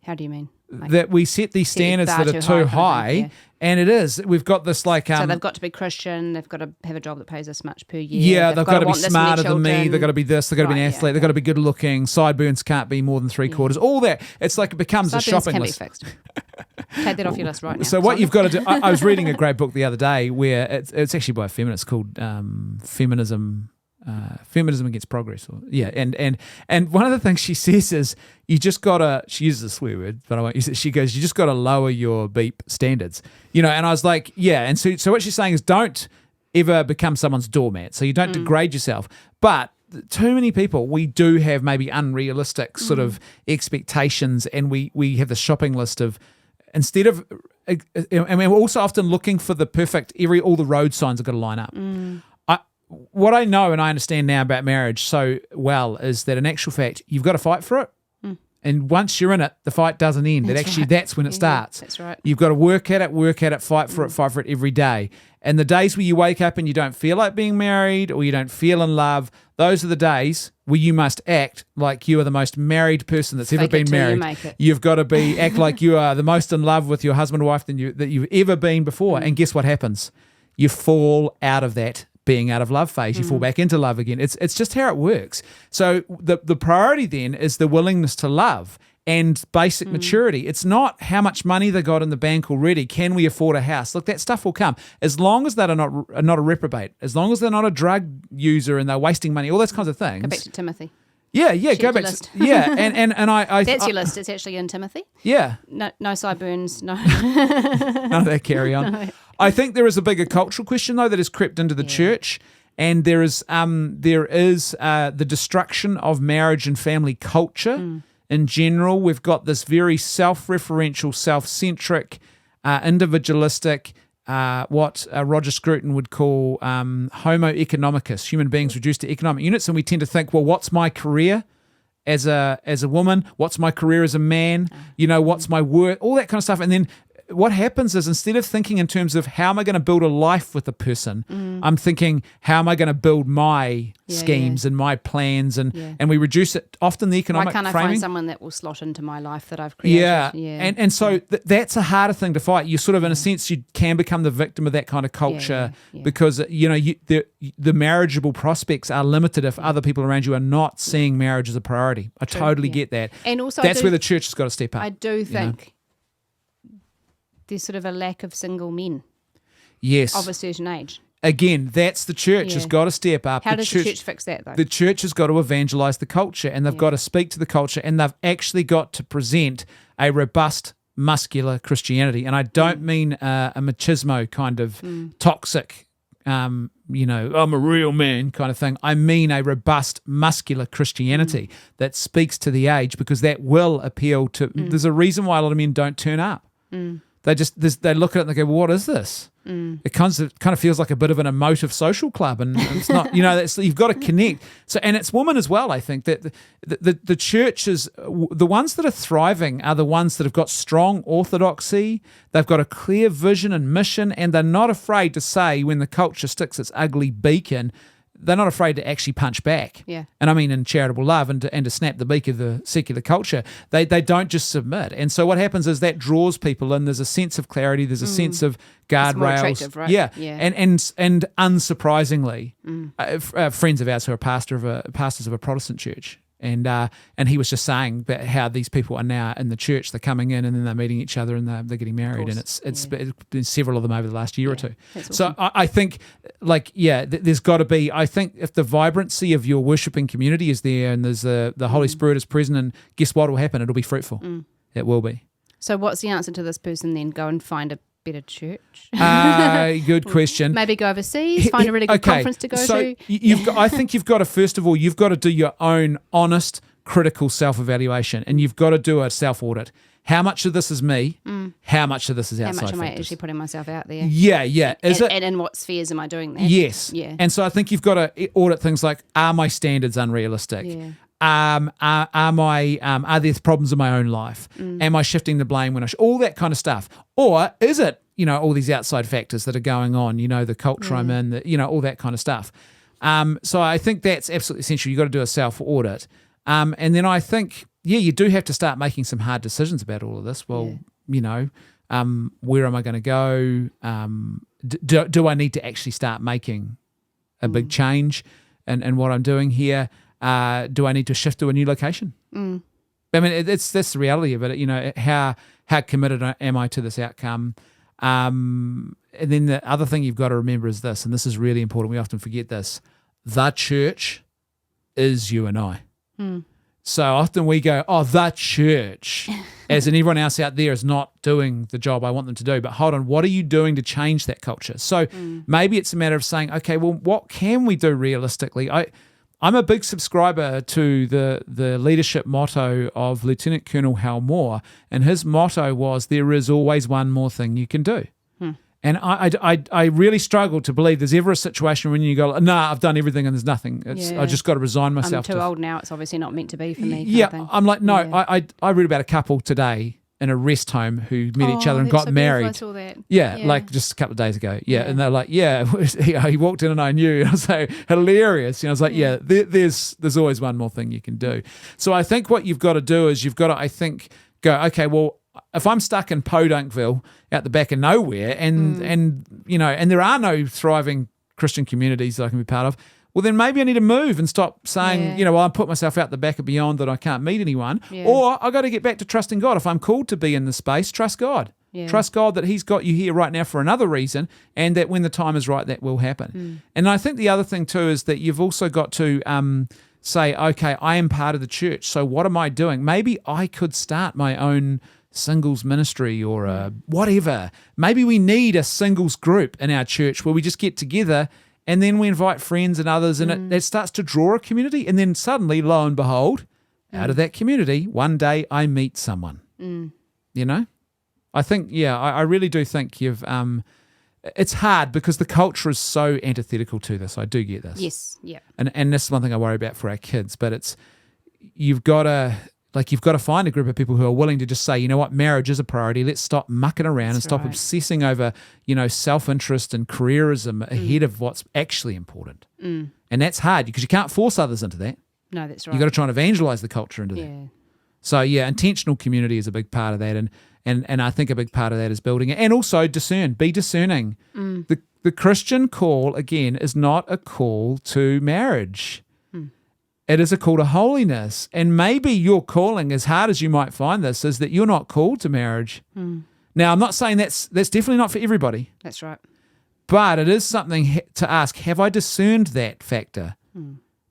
Speaker 1: How do you mean? Like
Speaker 2: that we set these standards that are too high, and it is. We've got this like...
Speaker 1: so they've got to be Christian, they've got to have a job that pays this much per year.
Speaker 2: Yeah, they've got to be smarter than me, they've got to be this, they've got to be an athlete, they've got to be good looking, sideburns can't be more than 3/4, all that. It's like it becomes a shopping list.
Speaker 1: Sideburns can be fixed. Take that off your list right now.
Speaker 2: So what you've got to do... I was reading a great book the other day where it's actually by a feminist called Feminism Against Progress, and one of the things she says is you just gotta. She uses a swear word, but I won't use it. She goes, you just gotta lower your beep standards, And I was like, yeah. And so what she's saying is, don't ever become someone's doormat. So you don't degrade yourself. But too many people, we do have maybe unrealistic sort of expectations, and we have the shopping list of instead of. And we're also often looking for the perfect. All the road signs have got to line up. What I know and I understand now about marriage so well is that in actual fact, you've got to fight for it. And once you're in it, the fight doesn't end. That's when it starts.
Speaker 1: That's right.
Speaker 2: You've got to work at it, fight for it every day. And the days where you wake up and you don't feel like being married or you don't feel in love, those are the days where you must act like you are the most married person that's ever been married. You've got to act like you are the most in love with your husband or wife that you've ever been before. And guess what happens? You fall out of that being out of love phase, you fall back into love again. It's just how it works. So the priority then is the willingness to love and basic maturity. It's not how much money they got in the bank already. Can we afford a house? Look, that stuff will come as long as they are not a reprobate, as long as they're not a drug user and they're wasting money, all those kinds of things.
Speaker 1: Go back to Timothy.
Speaker 2: Yeah, go back to and I
Speaker 1: that's your list. It's actually in Timothy.
Speaker 2: Yeah.
Speaker 1: No sideburns, no.
Speaker 2: None of that carry on. No. I think there is a bigger cultural question though that has crept into the church, and there is the destruction of marriage and family culture in general. We've got this very self-referential, self-centric, individualistic. What Roger Scruton would call homo economicus, human beings reduced to economic units, and we tend to think, well, what's my career as a woman? What's my career as a man? What's my work? All that kind of stuff. And then what happens is instead of thinking in terms of how am I going to build a life with a person, I'm thinking how am I going to build my schemes and my plans, and we reduce it often the economic
Speaker 1: framing. Why can't I find someone that will slot into my life that I've created?
Speaker 2: And so that's a harder thing to fight. You sort of in a sense you can become the victim of that kind of culture because the marriageable prospects are limited if other people around you are not seeing marriage as a priority. I totally get that.
Speaker 1: And also
Speaker 2: that's where the church has got to step up.
Speaker 1: I do think there's sort of a lack of single men.
Speaker 2: Yes.
Speaker 1: Of a certain age.
Speaker 2: Again, that's the church has got to step up.
Speaker 1: How does the church fix that though?
Speaker 2: The church has got to evangelize the culture, and they've got to speak to the culture, and they've actually got to present a robust muscular Christianity. And I don't mean a machismo kind of toxic, I'm a real man kind of thing. I mean a robust, muscular Christianity that speaks to the age, because that will appeal to, there's a reason why a lot of men don't turn up. They look at it and they go, well, what is this? It kind of feels like a bit of an emotive social club, and it's not. You've got to connect. So, and it's women as well. I think that the church is the ones that are thriving are the ones that have got strong orthodoxy. They've got a clear vision and mission, and they're not afraid to say when the culture sticks its ugly beak in. They're not afraid to actually punch back.
Speaker 1: Yeah.
Speaker 2: And I mean in charitable love, and to snap the beak of the secular culture. They don't just submit. And so what happens is that draws people in. There's a sense of clarity. There's a sense of guardrails.
Speaker 1: Right?
Speaker 2: Yeah.
Speaker 1: Yeah.
Speaker 2: And unsurprisingly, friends of ours who are pastors of a Protestant church. And he was just saying about how these people are now in the church. They're coming in and then they're meeting each other and they're getting married. And it's been several of them over the last year or two.
Speaker 1: That's
Speaker 2: so
Speaker 1: awesome.
Speaker 2: I think, there's got to be. I think if the vibrancy of your worshiping community is there and there's the Holy Spirit is present, and guess what will happen? It'll be fruitful. It will be.
Speaker 1: So what's the answer to this person then? Go and find a better church?
Speaker 2: Good question.
Speaker 1: Maybe go overseas, find a really good conference to go to.
Speaker 2: I think you've got to, first of all, you've got to do your own honest, critical self-evaluation, and you've got to do a self-audit. How much of this is me? How much of this is outside
Speaker 1: How much am I
Speaker 2: factors?
Speaker 1: actually putting myself out there?
Speaker 2: Yeah.
Speaker 1: And in what spheres am I doing that?
Speaker 2: Yes.
Speaker 1: Yeah.
Speaker 2: And so I think you've got to audit things like, are my standards unrealistic?
Speaker 1: Yeah.
Speaker 2: Are there problems in my own life? Am I shifting the blame when all that kind of stuff? Or is it, all these outside factors that are going on, the culture I'm in, all that kind of stuff. So I think that's absolutely essential. You've got to do a self-audit. And then I think, you do have to start making some hard decisions about all of this. Well, where am I going to go? Do I need to actually start making a big change in what I'm doing here? Do I need to shift to a new location? I mean, that's the reality of it. How committed am I to this outcome? And then the other thing you've got to remember is this, and this is really important. We often forget this. The church is you and I. So often we go, the church, as in everyone else out there is not doing the job I want them to do. But hold on, what are you doing to change that culture? So maybe it's a matter of saying, okay, well, what can we do realistically? I'm a big subscriber to the leadership motto of Lieutenant Colonel Halmore, and his motto was, there is always one more thing you can do. And I really struggle to believe there's ever a situation when you go, I've done everything and there's nothing. I just got to resign myself.
Speaker 1: I'm too old now. It's obviously not meant to be for me.
Speaker 2: Yeah, I'm like, no. Yeah. I read about a couple today in a rest home who met each other and got married.
Speaker 1: I saw that.
Speaker 2: Yeah, like just a couple of days ago. Yeah, and they're like, he walked in and I knew. And I was like, hilarious. I was like, there's always one more thing you can do. So I think what you've got to do is you've got to, I think, go, okay, well, if I'm stuck in Podunkville out the back of nowhere and there are no thriving Christian communities that I can be part of, well, then maybe I need to move and stop saying, I put myself out the back of beyond that I can't meet anyone. Yeah. Or I got to get back to trusting God. If I'm called to be in the space, trust God. Yeah. Trust God that he's got you here right now for another reason, and that when the time is right, that will happen. And I think the other thing too is that you've also got to say, okay, I am part of the church, so what am I doing? Maybe I could start my own singles ministry or whatever. Maybe we need a singles group in our church where we just get together and then we invite friends and others, and it starts to draw a community. And then suddenly, lo and behold, out of that community, one day I meet someone. I think, I really do think you've, it's hard because the culture is so antithetical to this. I do get this.
Speaker 1: Yes, yeah.
Speaker 2: And this is one thing I worry about for our kids, but you've got to find a group of people who are willing to just say, you know what, marriage is a priority. Let's stop mucking around and stop obsessing over, self-interest and careerism ahead of what's actually important. And that's hard because you can't force others into that.
Speaker 1: No, that's right.
Speaker 2: You've got to try and evangelize the culture into that. So, intentional community is a big part of that. And I think a big part of that is building it. And also be discerning. The Christian call, again, is not a call to marriage. It is a call to holiness. And maybe your calling, as hard as you might find this, is that you're not called to marriage. Now, I'm not saying that's definitely not for everybody.
Speaker 1: That's right.
Speaker 2: But it is something to ask, have I discerned that factor?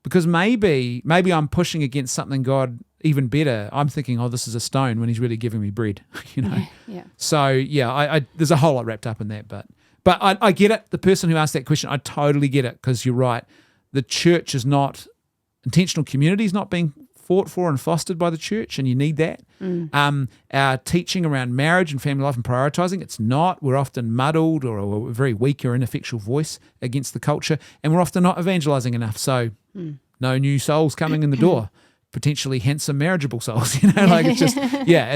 Speaker 2: Because maybe I'm pushing against something God even better. I'm thinking, this is a stone when he's really giving me bread,
Speaker 1: Yeah.
Speaker 2: So I there's a whole lot wrapped up in that, but I get it. The person who asked that question, I totally get it, because you're right. The church is not, intentional community is not being fought for and fostered by the church, and you need that. Our teaching around marriage and family life and prioritizing, it's not. We're often muddled or a very weak or ineffectual voice against the culture, and we're often not evangelizing enough. So no new souls coming in the door, potentially handsome marriageable souls. It's just,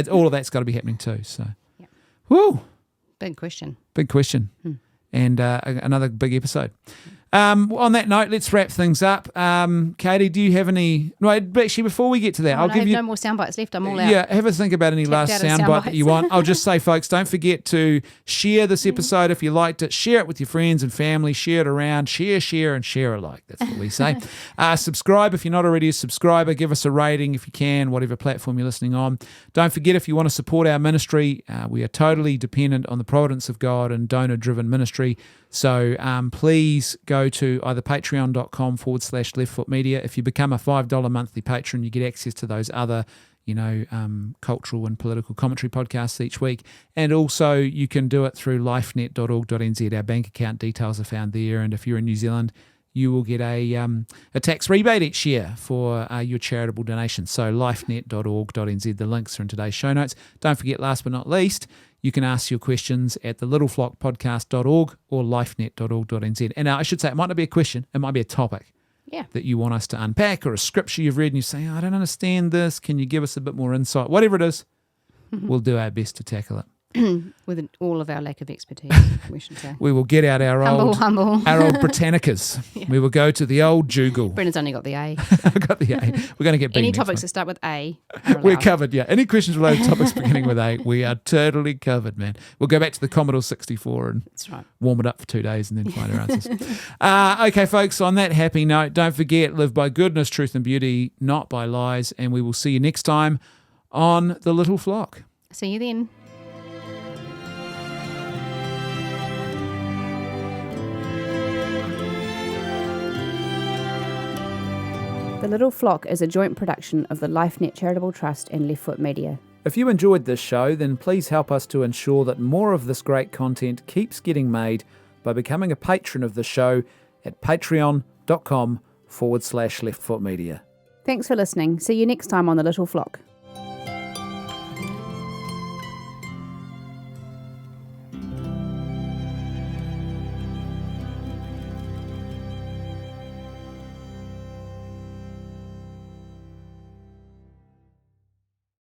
Speaker 2: all of that's got to be happening too. So, whoo.
Speaker 1: Big question.
Speaker 2: And another big episode. On that note, let's wrap things up. Katie, do you have any? No, actually, before we get to that,
Speaker 1: I have no more sound bites left. I'm all out.
Speaker 2: Yeah, have a think about any last sound bite that you want. I'll just say, folks, don't forget to share this episode if you liked it. Share it with your friends and family. Share it around. Share, and share alike. That's what we say. Subscribe if you're not already a subscriber. Give us a rating if you can, whatever platform you're listening on. Don't forget, if you want to support our ministry, we are totally dependent on the providence of God and donor-driven ministry. So please go to either patreon.com/leftfootmedia. If you become a $5 monthly patron, you get access to those other, cultural and political commentary podcasts each week. And also you can do it through lifenet.org.nz. Our bank account details are found there. And if you're in New Zealand, you will get a tax rebate each year for your charitable donations. So lifenet.org.nz. The links are in today's show notes. Don't forget, last but not least, you can ask your questions at thelittleflockpodcast.org or lifenet.org.nz. And I should say, it might not be a question, it might be a topic that you want us to unpack, or a scripture you've read and you say, I don't understand this, can you give us a bit more insight? Whatever it is, we'll do our best to tackle it.
Speaker 1: With all of our lack of expertise, we should say.
Speaker 2: We will get out our old Britannicas. We will go to the old Dougal.
Speaker 1: Brendan's only got the A.
Speaker 2: I got the A. We're going to get B.
Speaker 1: Any topics that start with A
Speaker 2: we're covered, Any questions related to topics beginning with A, we are totally covered, man. We'll go back to the Commodore 64 and warm it up for 2 days and then find our answers. Okay, folks, on that happy note, don't forget, live by goodness, truth and beauty, not by lies, and we will see you next time on The Little Flock.
Speaker 1: See you then. The Little Flock is a joint production of the LifeNet Charitable Trust and Left Foot Media.
Speaker 2: If you enjoyed this show, then please help us to ensure that more of this great content keeps getting made by becoming a patron of the show at patreon.com/leftfootmedia.
Speaker 1: Thanks for listening. See you next time on The Little Flock.